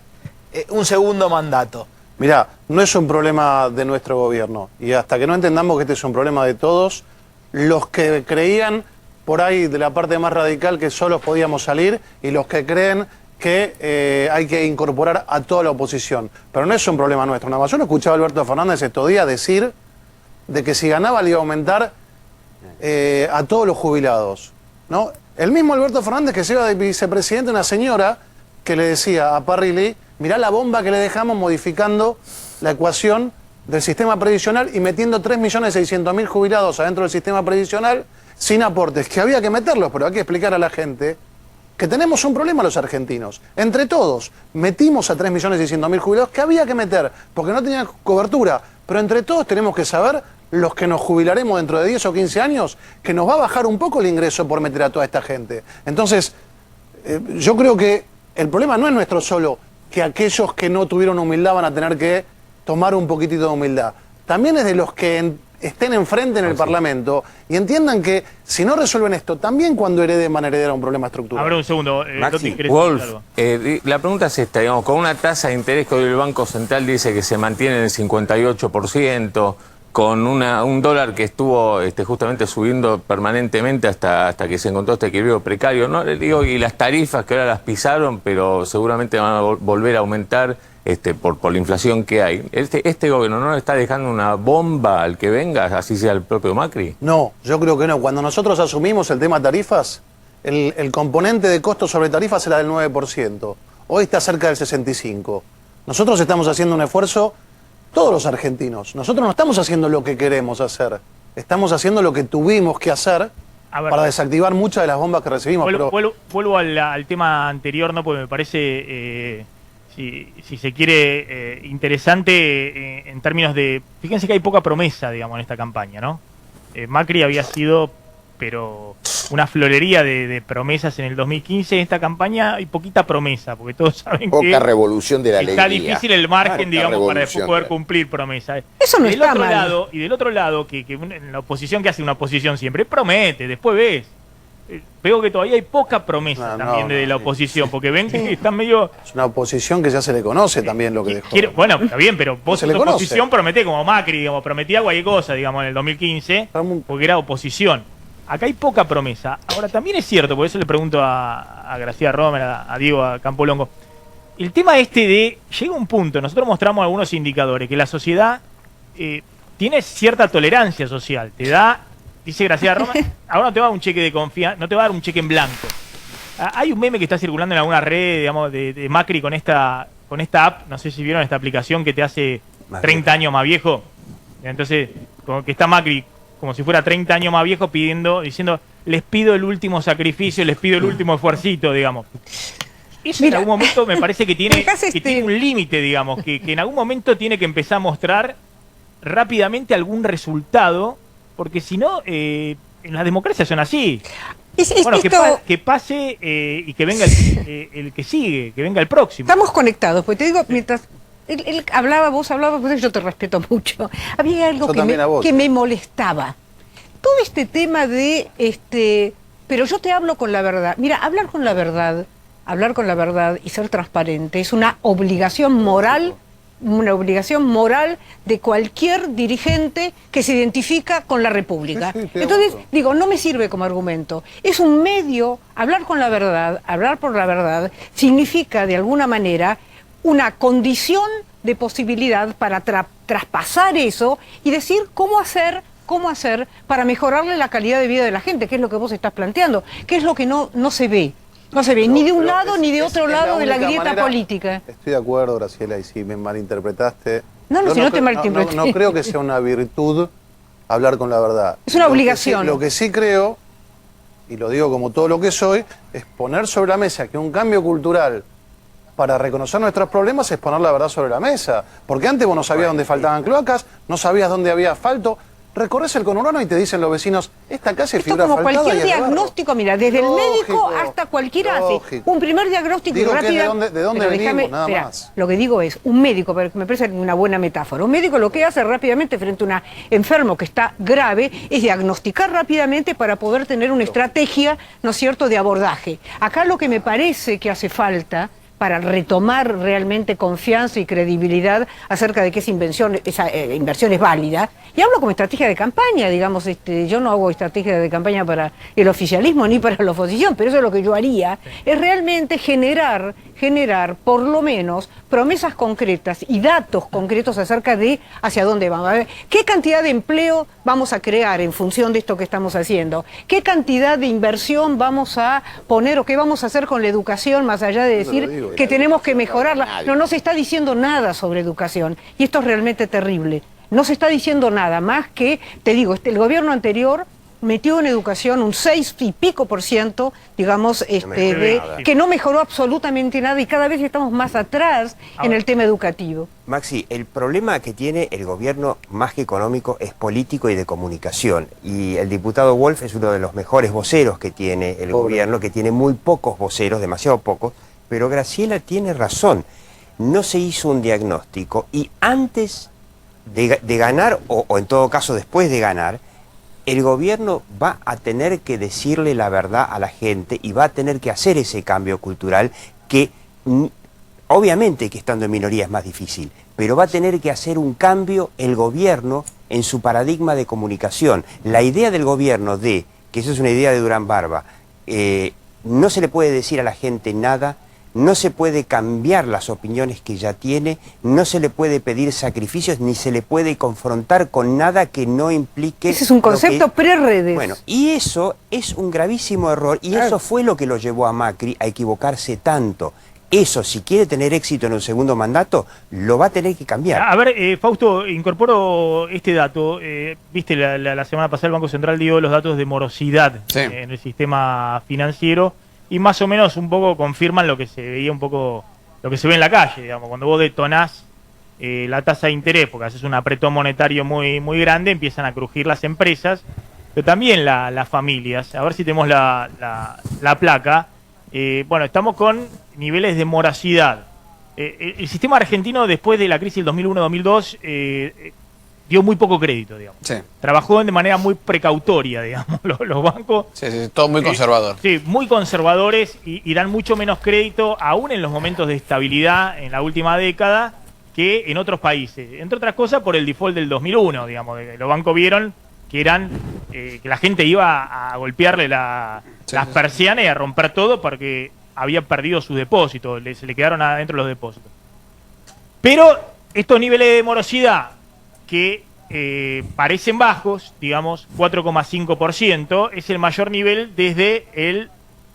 un segundo mandato? Mirá, no es un problema de nuestro gobierno, y hasta que no entendamos que este es un problema de todos, los que creían por ahí de la parte más radical que solos podíamos salir, y los que creen que hay que incorporar a toda la oposición. Pero no es un problema nuestro. Nada más, yo no escuchaba a Alberto Fernández estos días decir de que si ganaba le iba a aumentar a todos los jubilados, ¿no? El mismo Alberto Fernández que se iba de vicepresidente, una señora que le decía a Parrilli, mirá la bomba que le dejamos modificando la ecuación del sistema previsional y metiendo 3.600.000 jubilados adentro del sistema previsional sin aportes, que había que meterlos, pero hay que explicar a la gente que tenemos un problema los argentinos. Entre todos, metimos a 3.600.000 jubilados que había que meter, porque no tenían cobertura, pero entre todos tenemos que saber, los que nos jubilaremos dentro de 10 o 15 años, que nos va a bajar un poco el ingreso por meter a toda esta gente. Entonces, yo creo que el problema no es nuestro solo, que aquellos que no tuvieron humildad van a tener que tomar un poquitito de humildad. También es de los que estén enfrente en el Parlamento y entiendan que si no resuelven esto, también cuando hereden van a heredar un problema estructural. A ver, un segundo. Wolf, la pregunta es esta, digamos, con una tasa de interés que hoy el Banco Central dice que se mantiene en el 58%, con un dólar que estuvo justamente subiendo permanentemente hasta que se encontró este equilibrio precario, ¿no? Digo, y las tarifas que ahora las pisaron, pero seguramente van a volver a aumentar por la inflación que hay. ¿Este gobierno no le está dejando una bomba al que venga, así sea el propio Macri? No, yo creo que no. Cuando nosotros asumimos el tema tarifas, el componente de costo sobre tarifas era del 9%. Hoy está cerca del 65%. Nosotros estamos haciendo un esfuerzo, todos los argentinos. Nosotros no estamos haciendo lo que queremos hacer. Estamos haciendo lo que tuvimos que hacer para desactivar muchas de las bombas que recibimos. Vuelvo al tema anterior, ¿no? Porque me parece... Si se quiere, interesante en términos de... Fíjense que hay poca promesa, digamos, en esta campaña, ¿no? Macri había sido, pero una florería de promesas en el 2015. En esta campaña hay poquita promesa, porque todos saben que... Poca revolución de la alegría. Está difícil el margen, digamos, para después poder cumplir promesas. Eso no está mal. Y del otro lado, que en la oposición, que hace una oposición siempre, promete, después ves. veo que todavía hay poca promesa también de la oposición, porque ven que están medio... Es una oposición que ya se le conoce también lo que dejó. Bueno, está bien, pero vos se sos le conoce. oposición, prometés como Macri, digamos, prometía cualquier cosa, digamos, en el 2015, porque era oposición. Acá hay poca promesa. Ahora, también es cierto, por eso le pregunto a Graciela Romer, a Diego, a Campolongo, el tema de, llega un punto, nosotros mostramos algunos indicadores, que la sociedad tiene cierta tolerancia social, te da, dice Graciela Romer, ahora no te va a dar un cheque de confianza, no te va a dar un cheque en blanco. Hay un meme que está circulando en alguna red, digamos, de Macri con esta app, no sé si vieron esta aplicación que te hace 30 años más viejo. Entonces, como que está Macri como si fuera 30 años más viejo diciendo, les pido el último sacrificio, les pido el último esfuercito, digamos. Eso en algún momento me parece que tiene un límite, digamos, que en algún momento tiene que empezar a mostrar rápidamente algún resultado, porque si no, en las democracias son así. Bueno, que pase y que venga el que sigue, que venga el próximo. Estamos conectados, pues te digo, mientras él hablaba, vos hablabas, pues yo te respeto mucho. Había algo que me molestaba. Todo este tema pero yo te hablo con la verdad. Mira, hablar con la verdad y ser transparente es una obligación moral de cualquier dirigente que se identifica con la República. Entonces, digo, no me sirve como argumento. Es un medio, hablar con la verdad, hablar por la verdad, significa de alguna manera una condición de posibilidad para traspasar eso y decir cómo hacer para mejorarle la calidad de vida de la gente, que es lo que vos estás planteando, que es lo que no se ve. No se ve ni de un lado ni de otro lado de la grieta política. Estoy de acuerdo, Graciela, y si me malinterpretaste... Si no te malinterpreté. No creo que sea una virtud hablar con la verdad. Es una obligación. Lo que sí creo, y lo digo como todo lo que soy, es poner sobre la mesa que un cambio cultural para reconocer nuestros problemas es poner la verdad sobre la mesa. Porque antes vos no sabías dónde faltaban cloacas, no sabías dónde había asfalto. Recorres el conurbano y te dicen los vecinos, esta calle es fibra asfaltada. Esto como cualquier diagnóstico, mira, desde el médico hasta cualquiera hace un primer diagnóstico y rápido. ¿De dónde venimos? Nada más. Lo que digo es, un médico, me parece una buena metáfora, un médico lo que hace rápidamente frente a un enfermo que está grave es diagnosticar rápidamente para poder tener una estrategia, ¿no es cierto?, de abordaje. Acá lo que me parece que hace falta para retomar realmente confianza y credibilidad acerca de que esa inversión es válida. Y hablo como estrategia de campaña, digamos, yo no hago estrategia de campaña para el oficialismo ni para la oposición, pero eso es lo que yo haría, es realmente generar por lo menos promesas concretas y datos concretos acerca de hacia dónde vamos. A ver, ¿qué cantidad de empleo vamos a crear en función de esto que estamos haciendo? ¿Qué cantidad de inversión vamos a poner o qué vamos a hacer con la educación más allá de decir que tenemos que mejorarla? No se está diciendo nada sobre educación y esto es realmente terrible. No se está diciendo nada más que, te digo, el gobierno anterior metió en educación un 6 y pico %, digamos, que no mejoró absolutamente nada y cada vez estamos más atrás en el tema educativo. Maxi, el problema que tiene el gobierno más que económico es político y de comunicación. Y el diputado Wolf es uno de los mejores voceros que tiene el gobierno, que tiene muy pocos voceros, demasiado pocos, pero Graciela tiene razón. No se hizo un diagnóstico y antes de ganar, o en todo caso después de ganar, el gobierno va a tener que decirle la verdad a la gente y va a tener que hacer ese cambio cultural que obviamente que estando en minoría es más difícil, pero va a tener que hacer un cambio el gobierno en su paradigma de comunicación. La idea del gobierno que eso es una idea de Durán Barba, no se le puede decir a la gente nada, no se puede cambiar las opiniones que ya tiene, no se le puede pedir sacrificios, ni se le puede confrontar con nada que no implique... Ese es un concepto pre-redes. Bueno, y eso es un gravísimo error, y eso fue lo que lo llevó a Macri a equivocarse tanto. Eso, si quiere tener éxito en un segundo mandato, lo va a tener que cambiar. A ver, Fausto, incorporo este dato. Viste, la semana pasada el Banco Central dio los datos de morosidad en el sistema financiero. Y más o menos un poco confirman lo que se veía un poco, lo que se ve en la calle, digamos, cuando vos detonás la tasa de interés, porque haces un apretón monetario muy grande, empiezan a crujir las empresas, pero también las familias. A ver si tenemos la placa. Bueno, estamos con niveles de morosidad. El sistema argentino, después de la crisis del 2001-2002, dio muy poco crédito, digamos. Sí. Trabajó de manera muy precautoria, digamos, los bancos. Sí, todo muy conservador. Sí, muy conservadores y dan mucho menos crédito, aún en los momentos de estabilidad en la última década, que en otros países. Entre otras cosas, por el default del 2001, digamos. Los bancos vieron que que la gente iba a golpearle las persianas y a romper todo porque había perdido sus depósitos, se le quedaron adentro los depósitos. Pero estos niveles de morosidad que parecen bajos, digamos, 4,5%, es el mayor nivel desde el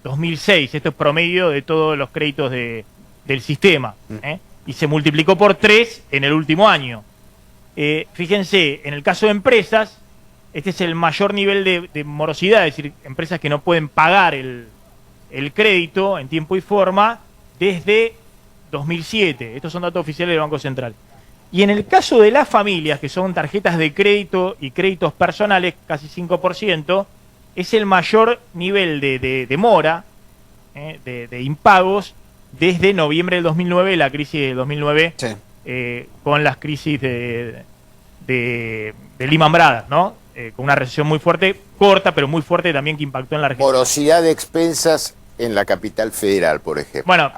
2006. Esto es promedio de todos los créditos del sistema. Y se multiplicó por 3 en el último año. Fíjense, en el caso de empresas, este es el mayor nivel de morosidad, es decir, empresas que no pueden pagar el crédito en tiempo y forma desde 2007. Estos son datos oficiales del Banco Central. Y en el caso de las familias, que son tarjetas de crédito y créditos personales, casi 5%, es el mayor nivel de mora, de impagos, desde noviembre del 2009, la crisis del 2009, Sí. Con las crisis de Lehman Brothers, ¿no? Con una recesión muy fuerte, corta, pero muy fuerte también, que impactó en la Argentina. Morosidad de expensas en la capital federal, por ejemplo. Bueno,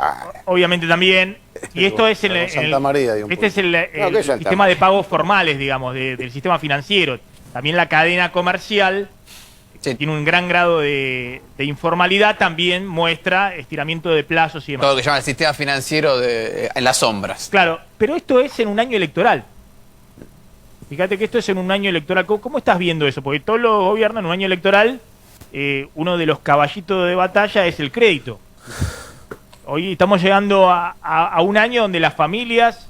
obviamente también, y esto es Santa María y un este es el sistema de pagos formales, digamos, del sistema financiero. También la cadena comercial, Sí. tiene un gran grado de informalidad, también muestra estiramiento de plazos y demás. Todo lo que llama el sistema financiero en las sombras. Claro, pero esto es en un año electoral. Fíjate que esto es en un año electoral. ¿Cómo estás viendo eso? Porque todos los gobiernos en un año electoral, uno de los caballitos de batalla es el crédito. Hoy estamos llegando a un año donde las familias,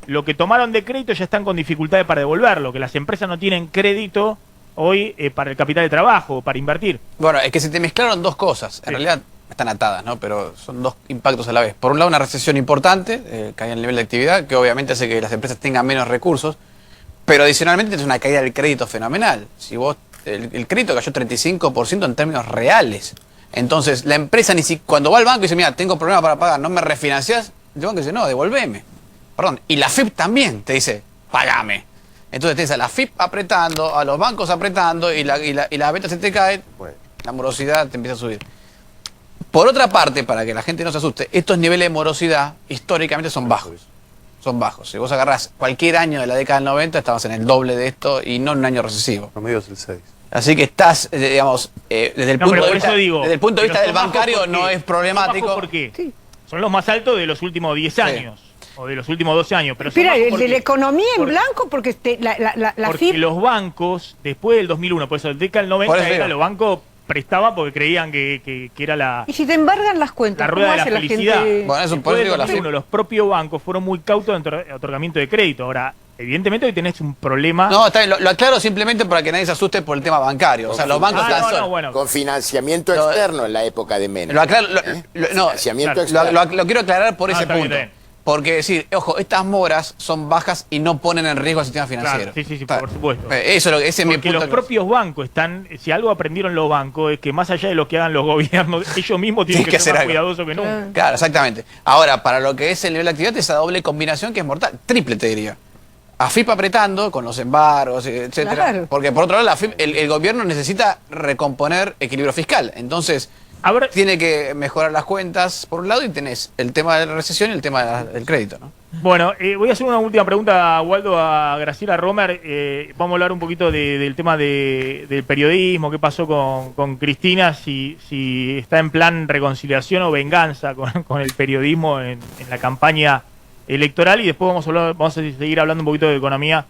lo que tomaron de crédito ya están con dificultades para devolverlo, que las empresas no tienen crédito hoy para el capital de trabajo, para invertir. Bueno, es que se te mezclaron dos cosas. En realidad están atadas, ¿no? Pero son dos impactos a la vez. Por un lado, una recesión importante, cae el nivel de actividad, que obviamente hace que las empresas tengan menos recursos. Pero adicionalmente es una caída del crédito fenomenal. Si vos el crédito cayó 35% en términos reales. Entonces, la empresa cuando va al banco y dice, mira, tengo problemas para pagar, ¿no me refinanciás? El banco dice, no, devolveme. Perdón. Y la FIP también te dice, pagame. Entonces tenés a la FIP apretando, a los bancos apretando, y la beta se te cae, la morosidad te empieza a subir. Por otra parte, para que la gente no se asuste, estos niveles de morosidad históricamente son bajos. Son bajos. Si vos agarrás cualquier año de la década del 90, estabas en el doble de esto y no en un año recesivo. Promedio es el 6. Así que estás, digamos, desde el punto de vista del bancario no es problemático. ¿Por qué? Sí. Son los más altos de los últimos 10 años. O de los últimos 12 años. Pero espera, el de la economía en blanco, porque la porque FIP... los bancos, después del 2001, por eso el década del 90, los bancos prestaban porque creían que era la... Y si te embargan las cuentas, la rueda de la felicidad. Bueno, eso por eso digo, los propios bancos fueron muy cautos en otorgamiento de crédito. Ahora, evidentemente hoy tenés un problema... No, está bien, lo aclaro simplemente para que nadie se asuste por el tema bancario. O sea, los bancos con financiamiento externo en la época de Menem. Lo aclaro, financiamiento externo. Lo quiero aclarar por ese punto. Bien. Porque decir, ojo, estas moras son bajas y no ponen en riesgo el sistema financiero. Claro, sí, por supuesto. Ese es mi punto. Porque los propios bancos están, si algo aprendieron los bancos, es que más allá de lo que hagan los gobiernos, ellos mismos tienen que ser más cuidadosos que nunca. Claro, exactamente. Ahora, para lo que es el nivel de actividad, esa doble combinación que es mortal, triple te diría. AFIP apretando con los embargos, etcétera. Claro. Porque por otro lado, el gobierno necesita recomponer equilibrio fiscal. Entonces, tiene que mejorar las cuentas por un lado y tenés el tema de la recesión y el tema del crédito, ¿no? Bueno, voy a hacer una última pregunta, Waldo, a Graciela Romer. Vamos a hablar un poquito del tema del periodismo, qué pasó con Cristina, si está en plan reconciliación o venganza con el periodismo en la campaña electoral, y después vamos a seguir hablando un poquito de economía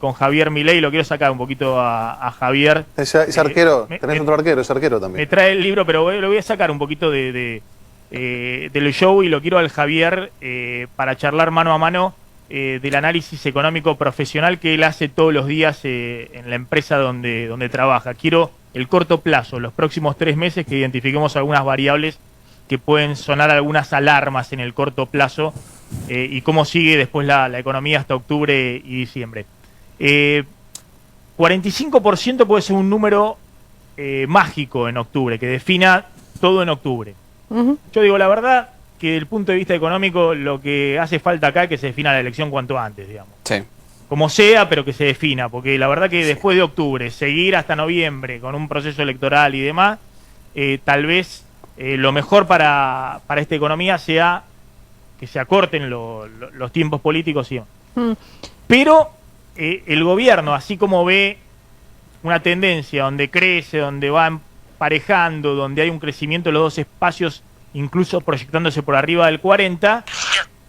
con Javier Milei. Lo quiero sacar un poquito a Javier. Es arquero, tenés otro arquero, es arquero también. Me trae el libro, pero lo voy a sacar un poquito del show, y lo quiero al Javier para charlar mano a mano del análisis económico profesional que él hace todos los días en la empresa donde trabaja. Quiero el corto plazo, los próximos 3 meses, que identifiquemos algunas variables que pueden sonar algunas alarmas en el corto plazo, y cómo sigue después la economía hasta octubre y diciembre. 45% puede ser un número mágico en octubre, que defina todo en octubre. Yo digo la verdad que desde el punto de vista económico lo que hace falta acá es que se defina la elección cuanto antes, digamos. Sí. como sea, pero que se defina, porque la verdad que después de octubre, seguir hasta noviembre con un proceso electoral y demás, tal vez lo mejor para esta economía sea que se acorten los tiempos políticos. ¿Sí? Pero el gobierno, así como ve una tendencia donde crece, donde va emparejando, donde hay un crecimiento de los dos espacios, incluso proyectándose por arriba del 40,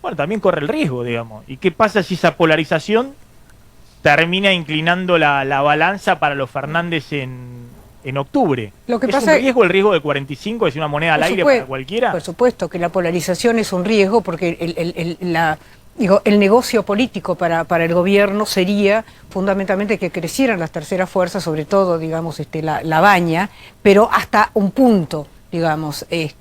bueno, también corre el riesgo, digamos. ¿Y qué pasa si esa polarización termina inclinando la balanza para los Fernández en octubre? Lo que ¿Es pasa un riesgo el riesgo de 45, es una moneda al aire para cualquiera? Por supuesto que la polarización es un riesgo porque el negocio político para el gobierno sería fundamentalmente que crecieran las terceras fuerzas, sobre todo, digamos, la Baña, pero hasta un punto. Digamos, el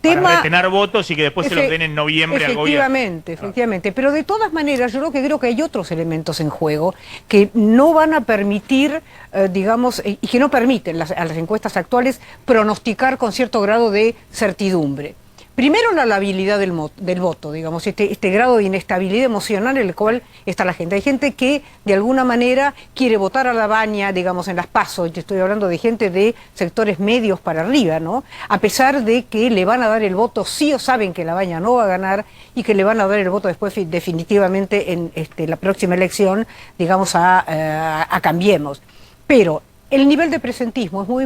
tema... Para retener votos y que después se los den en noviembre al gobierno. Efectivamente, pero de todas maneras yo creo que hay otros elementos en juego que no van a permitir, digamos, y que no permiten a las encuestas actuales pronosticar con cierto grado de certidumbre. Primero, la labilidad del voto, digamos, este grado de inestabilidad emocional en el cual está la gente. Hay gente que, de alguna manera, quiere votar a la Baña, digamos, en las PASO. Yo estoy hablando de gente de sectores medios para arriba, ¿no? A pesar de que le van a dar el voto, sí o saben que la Baña no va a ganar y que le van a dar el voto después definitivamente en la próxima elección, digamos, a Cambiemos. Pero el nivel de presentismo es muy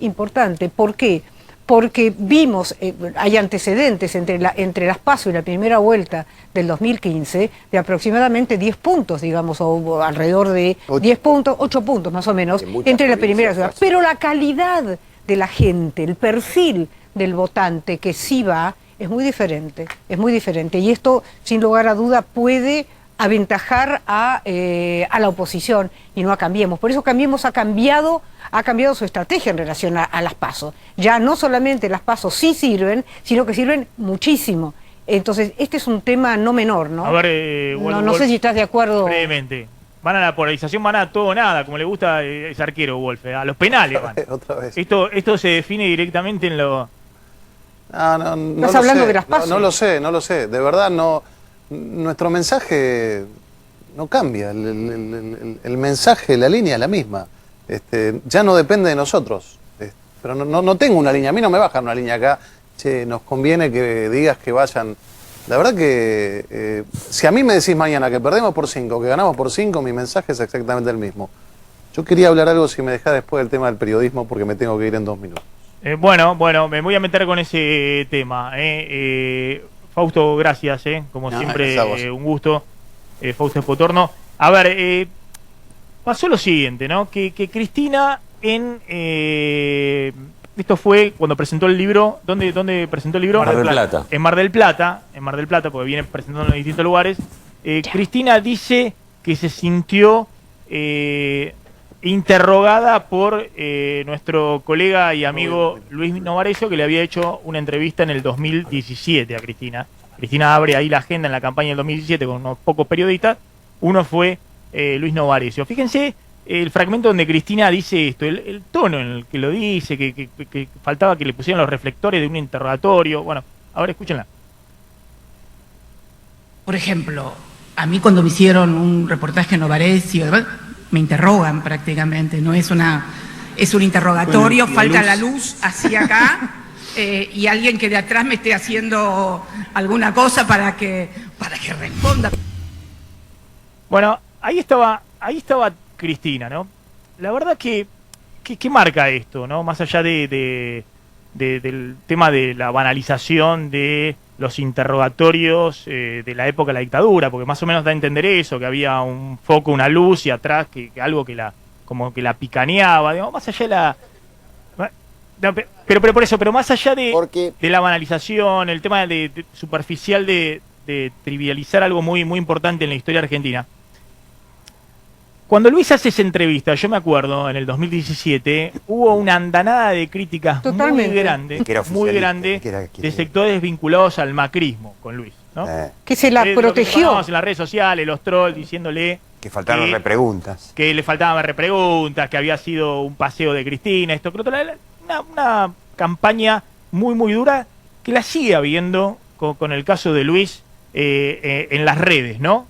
importante. ¿Por qué? Porque vimos, hay antecedentes entre las PASO y la primera vuelta del 2015 de aproximadamente 10 puntos, digamos, o alrededor de 10 puntos, 8 puntos más o menos, entre la primera y la segunda. Pero la calidad de la gente, el perfil del votante que sí va, es muy diferente. Y esto, sin lugar a duda, puede aventajar a la oposición y no a Cambiemos. Por eso Cambiemos ha cambiado su estrategia en relación a las PASO. Ya no solamente las PASO sí sirven, sino que sirven muchísimo. Entonces, este es un tema no menor, ¿no? A ver, no sé si estás de acuerdo. Brevemente. Van a la polarización, van a todo o nada, como le gusta ese arquero, Wolf, a los penales van. Otra vez. Esto se define directamente en lo... No ¿Estás hablando de las PASO? No lo sé. De verdad, no. Nuestro mensaje no cambia. El mensaje, la línea es la misma. Ya no depende de nosotros. Pero no tengo una línea. A mí no me bajan una línea acá. Che, nos conviene que digas que vayan. La verdad que si a mí me decís mañana que perdemos por 5, que ganamos por 5, mi mensaje es exactamente el mismo. Yo quería hablar algo, si me dejás, después del tema del periodismo, porque me tengo que ir en 2 minutos. Bueno, me voy a meter con ese tema. Fausto, gracias, como siempre, un gusto. Fausto Espotorno. A ver, pasó lo siguiente, ¿no? Que Cristina esto fue cuando presentó el libro. ¿Dónde presentó el libro? Mar del Plata. En Mar del Plata, porque viene presentando en distintos lugares. Cristina dice que se sintió interrogada por nuestro colega y amigo Luis Novarecio, que le había hecho una entrevista en el 2017 a Cristina. Cristina abre ahí la agenda en la campaña del 2017 con unos pocos periodistas. Uno fue Luis Novarecio. Fíjense el fragmento donde Cristina dice esto, el tono en el que lo dice, que faltaba que le pusieran los reflectores de un interrogatorio. Bueno, ahora escúchenla. Por ejemplo, a mí cuando me hicieron un reportaje en Novarecio, me interrogan prácticamente, no es es un interrogatorio, bueno, falta la luz hacia acá y alguien que de atrás me esté haciendo alguna cosa para que responda. Bueno, ahí estaba Cristina, ¿no? La verdad que marca esto, ¿no? Más allá del tema de la banalización de los interrogatorios de la época de la dictadura, porque más o menos da a entender eso, que había un foco, una luz y atrás que algo como que la picaneaba, digamos, más allá de la... No, pero más allá de la banalización, el tema de superficial de trivializar algo muy, muy importante en la historia argentina. Cuando Luis hace esa entrevista, yo me acuerdo, en el 2017, hubo una andanada de críticas muy grande de sectores vinculados al macrismo con Luis, ¿no? Que se la protegió. En las redes sociales, los trolls diciéndole... Que faltaban repreguntas. Que le faltaban repreguntas, que había sido un paseo de Cristina, esto, que otro. Una campaña muy, muy dura que la sigue habiendo con el caso de Luis en las redes, ¿no?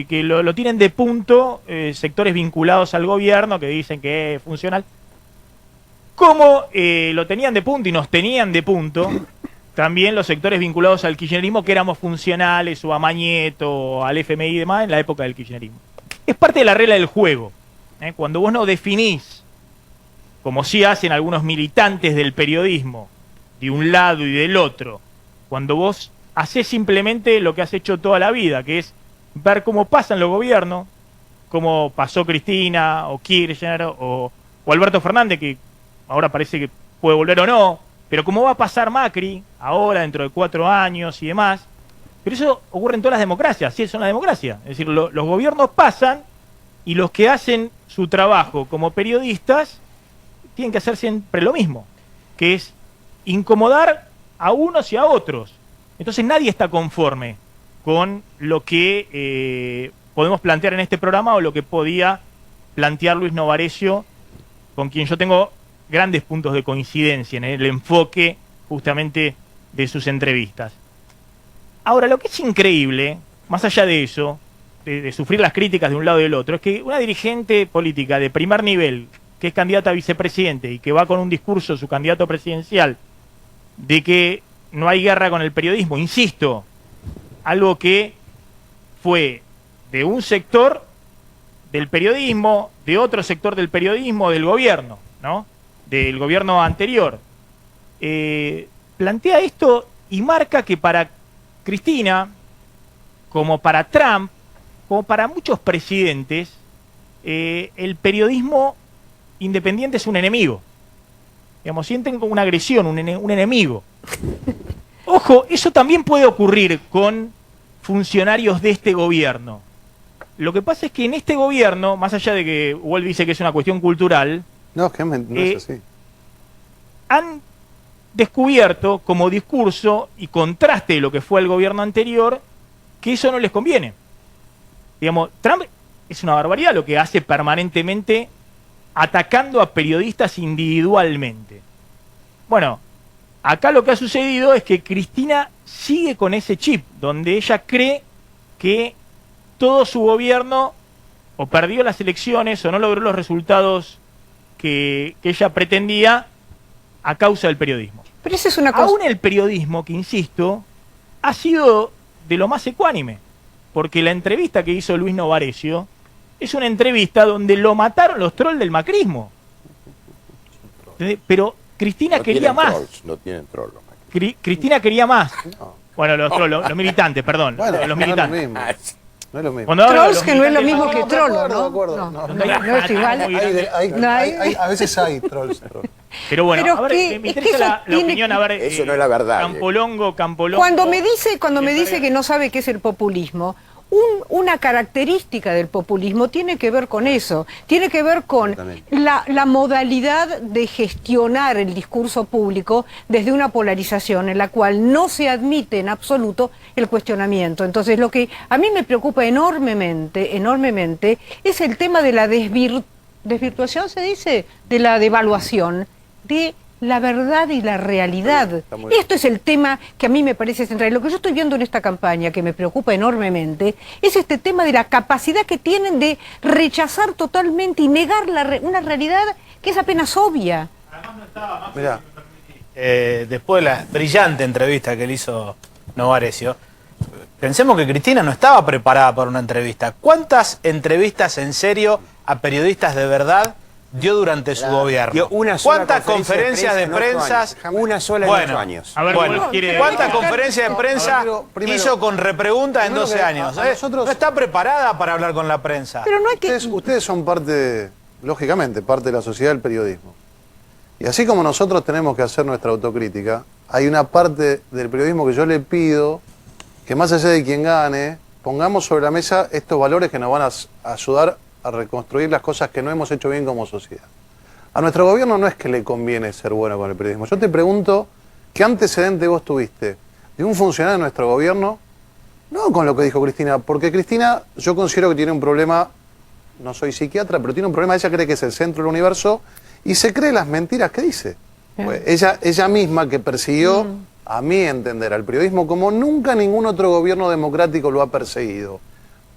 que lo tienen de punto sectores vinculados al gobierno que dicen que es funcional. Como lo tenían de punto y nos tenían de punto también los sectores vinculados al kirchnerismo, que éramos funcionales, o a Mañeto, o al FMI y demás, en la época del kirchnerismo. Es parte de la regla del juego. Cuando vos no definís, como sí hacen algunos militantes del periodismo, de un lado y del otro, cuando vos hacés simplemente lo que has hecho toda la vida, que es ver cómo pasan los gobiernos, cómo pasó Cristina, o Kirchner, o Alberto Fernández, que ahora parece que puede volver o no, pero cómo va a pasar Macri, ahora, dentro de 4 años y demás. Pero eso ocurre en todas las democracias, sí, es una democracia. Es decir, los gobiernos pasan y los que hacen su trabajo como periodistas tienen que hacer siempre lo mismo, que es incomodar a unos y a otros. Entonces nadie está conforme con lo que podemos plantear en este programa o lo que podía plantear Luis Novarecio, con quien yo tengo grandes puntos de coincidencia en el enfoque justamente de sus entrevistas. Ahora, lo que es increíble, más allá de eso, de sufrir las críticas de un lado y del otro, es que una dirigente política de primer nivel, que es candidata a vicepresidente y que va con un discurso, su candidato presidencial, de que no hay guerra con el periodismo, insisto, algo que fue de un sector del periodismo, de otro sector del periodismo, del gobierno, ¿no? Del gobierno anterior, plantea esto y marca que para Cristina, como para Trump, como para muchos presidentes, el periodismo independiente es un enemigo. Digamos, sienten como una agresión, un enemigo. Ojo, eso también puede ocurrir con funcionarios de este gobierno. Lo que pasa es que en este gobierno, más allá de que Wolf dice que es una cuestión cultural, no, no es así. Han descubierto como discurso y contraste de lo que fue el gobierno anterior, que eso no les conviene. Digamos, Trump es una barbaridad lo que hace permanentemente atacando a periodistas individualmente. Bueno, acá lo que ha sucedido es que Cristina sigue con ese chip, donde ella cree que todo su gobierno o perdió las elecciones o no logró los resultados que ella pretendía a causa del periodismo. Pero esa es una cosa. Aún el periodismo, que insisto, ha sido de lo más ecuánime, porque la entrevista que hizo Luis Novarecio es una entrevista donde lo mataron los trolls del macrismo. Pero Cristina quería más. No tienen trolls. Cristina quería más. No. Bueno, los militantes, perdón. Bueno, los militantes. No es lo mismo. Trolls que no es lo mismo que trollo, ¿no? De acuerdo. No es igual. A veces hay trolls. Pero bueno, Pero a ver, me interesa la opinión, a ver. Eso no es la verdad. Campolongo. Cuando me dice que no sabe qué es el populismo, una característica del populismo tiene que ver con eso, tiene que ver con la modalidad de gestionar el discurso público desde una polarización en la cual no se admite en absoluto el cuestionamiento. Entonces, lo que a mí me preocupa enormemente, es el tema de la desvirtuación, se dice, de la devaluación de la verdad y la realidad. Esto es el tema que a mí me parece central. Lo que yo estoy viendo en esta campaña, que me preocupa enormemente, es este tema de la capacidad que tienen de rechazar totalmente y negar una realidad que es apenas obvia. Mirá. Después de la brillante entrevista que le hizo Novarecio, pensemos que Cristina no estaba preparada para una entrevista. ¿Cuántas entrevistas en serio a periodistas de verdad dio durante su gobierno? ¿Cuántas conferencias de prensa? Una sola en 8 años. A ver, ¿cuántas conferencias de prensa hizo con repreguntas en 12 años? No está preparada para hablar con la prensa. Pero no hay que... Ustedes son parte, lógicamente, parte de la sociedad del periodismo. Y así como nosotros tenemos que hacer nuestra autocrítica, hay una parte del periodismo que yo le pido que, más allá de quien gane, pongamos sobre la mesa estos valores que nos van a ayudar a reconstruir las cosas que no hemos hecho bien como sociedad. A nuestro gobierno no es que le conviene ser bueno con el periodismo. Yo te pregunto, ¿qué antecedente vos tuviste de un funcionario de nuestro gobierno? No con lo que dijo Cristina, porque Cristina yo considero que tiene un problema, no soy psiquiatra, pero tiene un problema, ella cree que es el centro del universo y se cree las mentiras que dice. Pues ella misma que persiguió, a mi entender, al periodismo como nunca ningún otro gobierno democrático lo ha perseguido.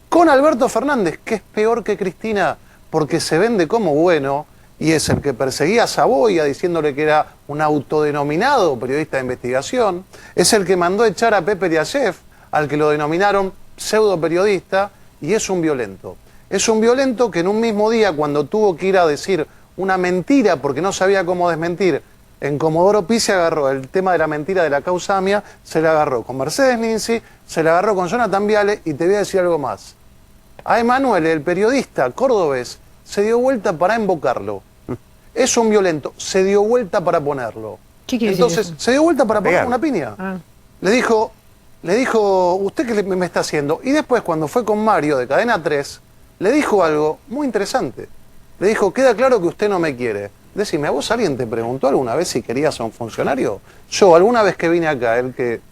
con Alberto Fernández, que es peor que Cristina, porque se vende como bueno, y es el que perseguía a Saboya diciéndole que era un autodenominado periodista de investigación, es el que mandó echar a Pepe Diashev, al que lo denominaron pseudo periodista, y es un violento. Es un violento que en un mismo día, cuando tuvo que ir a decir una mentira porque no sabía cómo desmentir, en Comodoro Pi se agarró el tema de la mentira de la causa AMIA, se la agarró con Mercedes Ninzi, se la agarró con Jonathan Viale, y te voy a decir algo más. A Emanuel, el periodista cordobés, se dio vuelta para invocarlo. Es un violento, se dio vuelta para ponerlo. ¿Qué quiere Entonces, decir eso? se dio vuelta para poner una piña. Ah. Le dijo, ¿usted qué me está haciendo? Y después, cuando fue con Mario de Cadena 3, le dijo algo muy interesante. Le dijo, queda claro que usted no me quiere. Decime, ¿a vos alguien te preguntó alguna vez si querías a un funcionario? Yo, alguna vez que vine acá,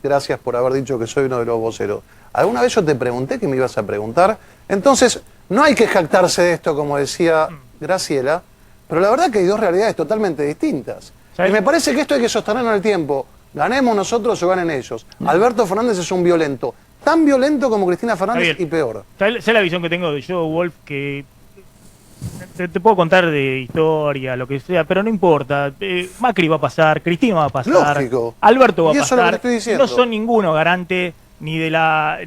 gracias por haber dicho que soy uno de los voceros, ¿alguna vez yo te pregunté que me ibas a preguntar? Entonces, no hay que jactarse de esto, como decía Graciela, pero la verdad que hay dos realidades totalmente distintas. ¿Sabes? Y me parece que esto hay que sostenerlo en el tiempo. Ganemos nosotros o ganen ellos. Alberto Fernández es un violento. Tan violento como Cristina Fernández y peor. ¿Sabes la visión que tengo yo, Wolf? Que te puedo contar de historia, lo que sea, pero no importa. Macri va a pasar, Cristina va a pasar, Lógico. Alberto va a Y eso es lo que pasar. estoy diciendo. No son ninguno garante ni de la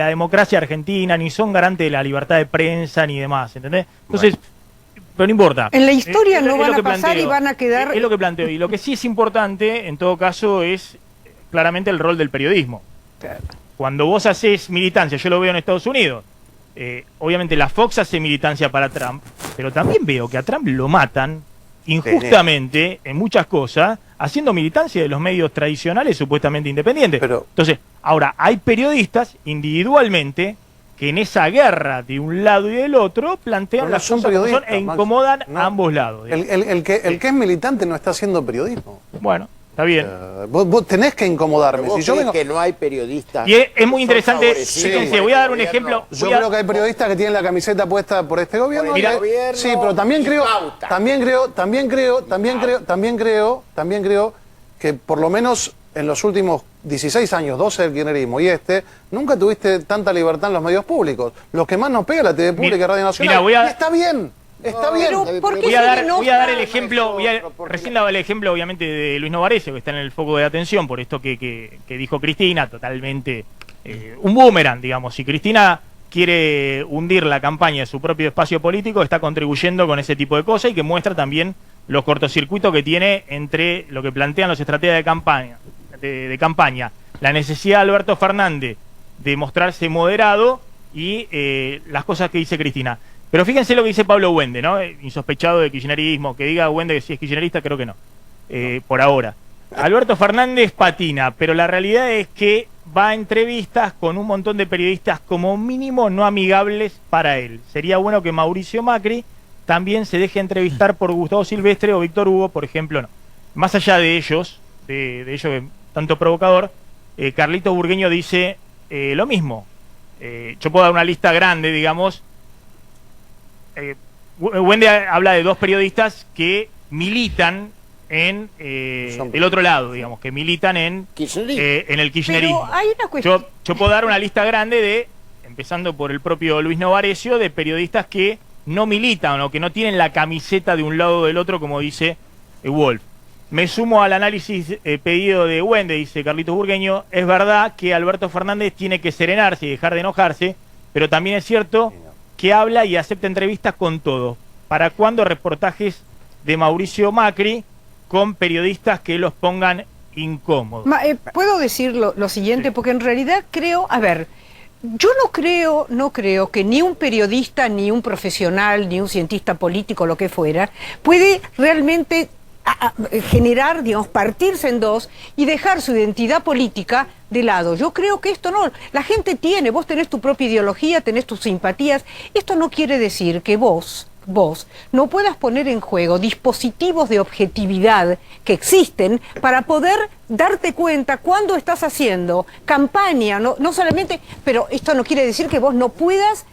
democracia argentina, ni son garante de la libertad de prensa, ni demás, ¿entendés? Entonces, pero no importa. En la historia no Es van lo a que pasar planteo. y van a quedar... Es lo que planteo. Y lo que sí es importante, en todo caso, es claramente el rol del periodismo. Cuando vos haces militancia, yo lo veo en Estados Unidos, obviamente la Fox hace militancia para Trump, pero también veo que a Trump lo matan injustamente en muchas cosas, haciendo militancia de los medios tradicionales supuestamente independientes. Entonces, ahora, hay periodistas individualmente que en esa guerra de un lado y del otro plantean las cosas como son e incomodan a ambos lados. El que es militante no está haciendo periodismo. Bueno, está bien. Vos tenés que incomodarme. ¿Vos Si yo crees vengo... que no hay periodistas? Y es muy interesante. favorecidos Fíjense, por voy a este dar un gobierno? ejemplo. Yo creo que hay periodistas que tienen la camiseta puesta por este gobierno. Por el gobierno sí, pero también y creo, pauta. también creo que por lo menos en los últimos 16 años, 12 del kirchnerismo y nunca tuviste tanta libertad en los medios públicos. Los que más nos pega la TV Pública y Radio Nacional. Mira, Y está bien. Está bien. Pero, ¿por qué Voy a se dar enoja? el ejemplo, recién daba el ejemplo obviamente de Luis Novarecio, que está en el foco de atención por esto que dijo Cristina, totalmente un boomerang, digamos. Si Cristina quiere hundir la campaña de su propio espacio político, está contribuyendo con ese tipo de cosas y que muestra también los cortocircuitos que tiene entre lo que plantean los estrategas de campaña, la necesidad de Alberto Fernández de mostrarse moderado y las cosas que dice Cristina. Pero fíjense lo que dice Pablo Wende, ¿no? Insospechado de kirchnerismo. Que diga Wende que sí es kirchnerista, creo que no. Por ahora. Alberto Fernández patina, pero la realidad es que va a entrevistas con un montón de periodistas como mínimo no amigables para él. Sería bueno que Mauricio Macri también se deje entrevistar por Gustavo Silvestre o Víctor Hugo, por ejemplo, no. Más allá de ellos, de ellos tanto provocador, Carlitos Burgueño dice lo mismo. Yo puedo dar una lista grande, digamos. Wende habla de dos periodistas que militan en el otro lado, digamos, que militan en el kirchnerismo. Pero hay una cuestión... Yo puedo dar una lista grande de, empezando por el propio Luis Novarecio, de periodistas que no militan o que no tienen la camiseta de un lado o del otro, como dice Wolf. Me sumo al análisis pedido de Wende, dice Carlitos Burgueño. Es verdad que Alberto Fernández tiene que serenarse y dejar de enojarse, pero también es cierto que habla y acepta entrevistas con todo. ¿Para cuándo reportajes de Mauricio Macri con periodistas que los pongan incómodos? Puedo decir lo siguiente, porque en realidad creo, a ver, yo no creo que ni un periodista, ni un profesional, ni un cientista político, lo que fuera, puede realmente generar, digamos, partirse en dos y dejar su identidad política de lado. Yo creo que esto no, la gente tiene, vos tenés tu propia ideología, tenés tus simpatías, esto no quiere decir que vos no puedas poner en juego dispositivos de objetividad que existen para poder darte cuenta cuando estás haciendo campaña, no solamente, pero esto no quiere decir que vos no puedas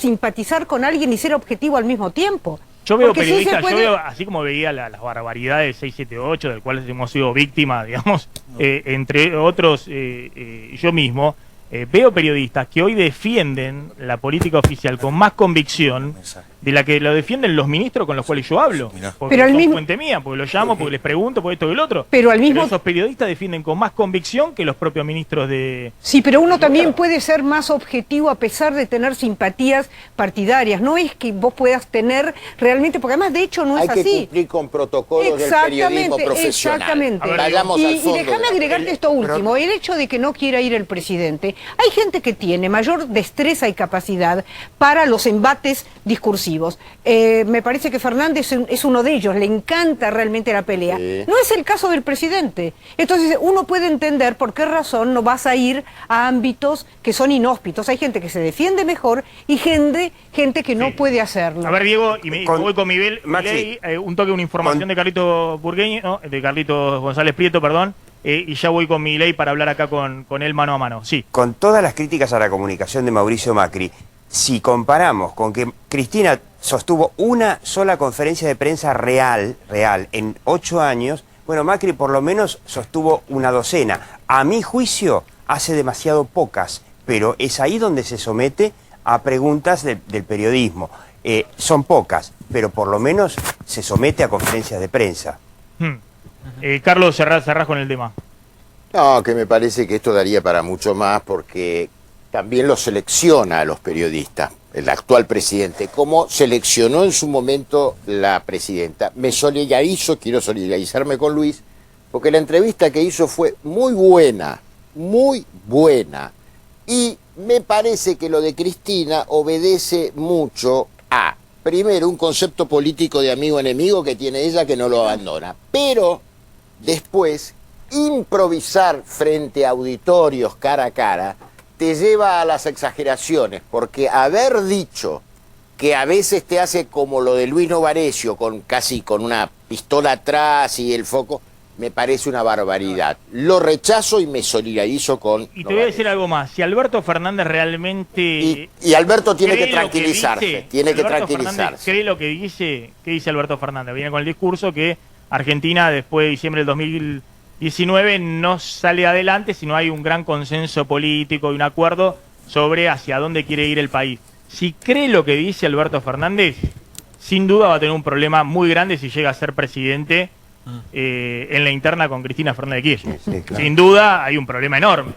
simpatizar con alguien y ser objetivo al mismo tiempo. Yo veo Porque periodistas, sí se puede... yo veo, así como veía las barbaridades del 678, del cual hemos sido víctimas, digamos, entre otros yo mismo, veo periodistas que hoy defienden la política oficial con más convicción de la que lo defienden los ministros con los cuales yo hablo. Porque pero son fuente mía, porque los llamo, porque les pregunto, por esto y el otro. Pero esos periodistas defienden con más convicción que los propios ministros de... Sí, pero uno también puede ser más objetivo a pesar de tener simpatías partidarias. No es que vos puedas tener realmente, porque además de hecho no es así. Hay que cumplir con protocolos del periodismo profesional. Exactamente. Vayamos al fondo. Y déjame agregarte esto último, el hecho de que no quiera ir el presidente. Hay gente que tiene mayor destreza y capacidad para los embates discursivos. Me parece que Fernández es uno de ellos, le encanta realmente la pelea. Sí. No es el caso del presidente. Entonces uno puede entender por qué razón no vas a ir a ámbitos que son inhóspitos. Hay gente que se defiende mejor y gente que no puede hacerlo. A ver, Diego, voy con Miguel, un toque, una información de Carlitos Burgueño, no, de Carlitos González Prieto, perdón. Y ya voy con Milei para hablar acá con él mano a mano. Sí. Con todas las críticas a la comunicación de Mauricio Macri, si comparamos con que Cristina sostuvo una sola conferencia de prensa real en 8 años, bueno, Macri por lo menos sostuvo una docena. A mi juicio, hace demasiado pocas, pero es ahí donde se somete a preguntas del periodismo. Son pocas, pero por lo menos se somete a conferencias de prensa. Carlos, cerrás con el tema. No, que me parece que esto daría para mucho más porque también lo selecciona a los periodistas, el actual presidente, como seleccionó en su momento la presidenta. Me solidarizo, quiero solidarizarme con Luis, porque la entrevista que hizo fue muy buena, y me parece que lo de Cristina obedece mucho a, primero, un concepto político de amigo-enemigo que tiene ella que no lo abandona, pero después, improvisar frente a auditorios cara a cara, te lleva a las exageraciones, porque haber dicho que a veces te hace como lo de Luis Novarecio, casi con una pistola atrás y el foco, me parece una barbaridad. Lo rechazo y me solidarizo con Y te voy a decir algo más, si Alberto Fernández realmente... Y Alberto tiene que tranquilizarse, ¿Cree lo que dice? ¿Qué dice Alberto Fernández? Viene con el discurso que Argentina después de diciembre del 2019 no sale adelante si no hay un gran consenso político y un acuerdo sobre hacia dónde quiere ir el país. Si cree lo que dice Alberto Fernández, sin duda va a tener un problema muy grande si llega a ser presidente en la interna con Cristina Fernández de Kirchner. Sí, claro. Sin duda hay un problema enorme.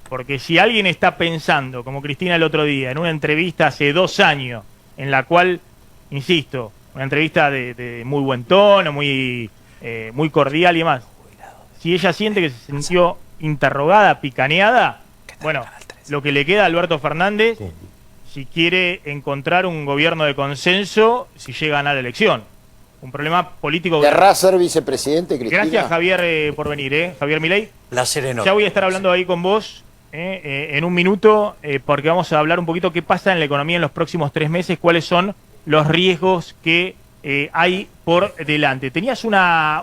Porque si alguien está pensando, como Cristina el otro día, en una entrevista hace 2 años, en la cual, insisto, una entrevista de muy buen tono, muy cordial y demás, si ella siente que se sintió interrogada, picaneada, bueno, lo que le queda a Alberto Fernández, si quiere encontrar un gobierno de consenso, si llega a ganar la elección. Un problema político. ¿Querrá ser vicepresidente, Cristina? Gracias, Javier, por venir, Javier Milei. Placer enorme. Ya voy a estar hablando ahí con vos en un minuto, porque vamos a hablar un poquito qué pasa en la economía en los próximos 3 meses, cuáles son los riesgos que hay por delante. Tenías una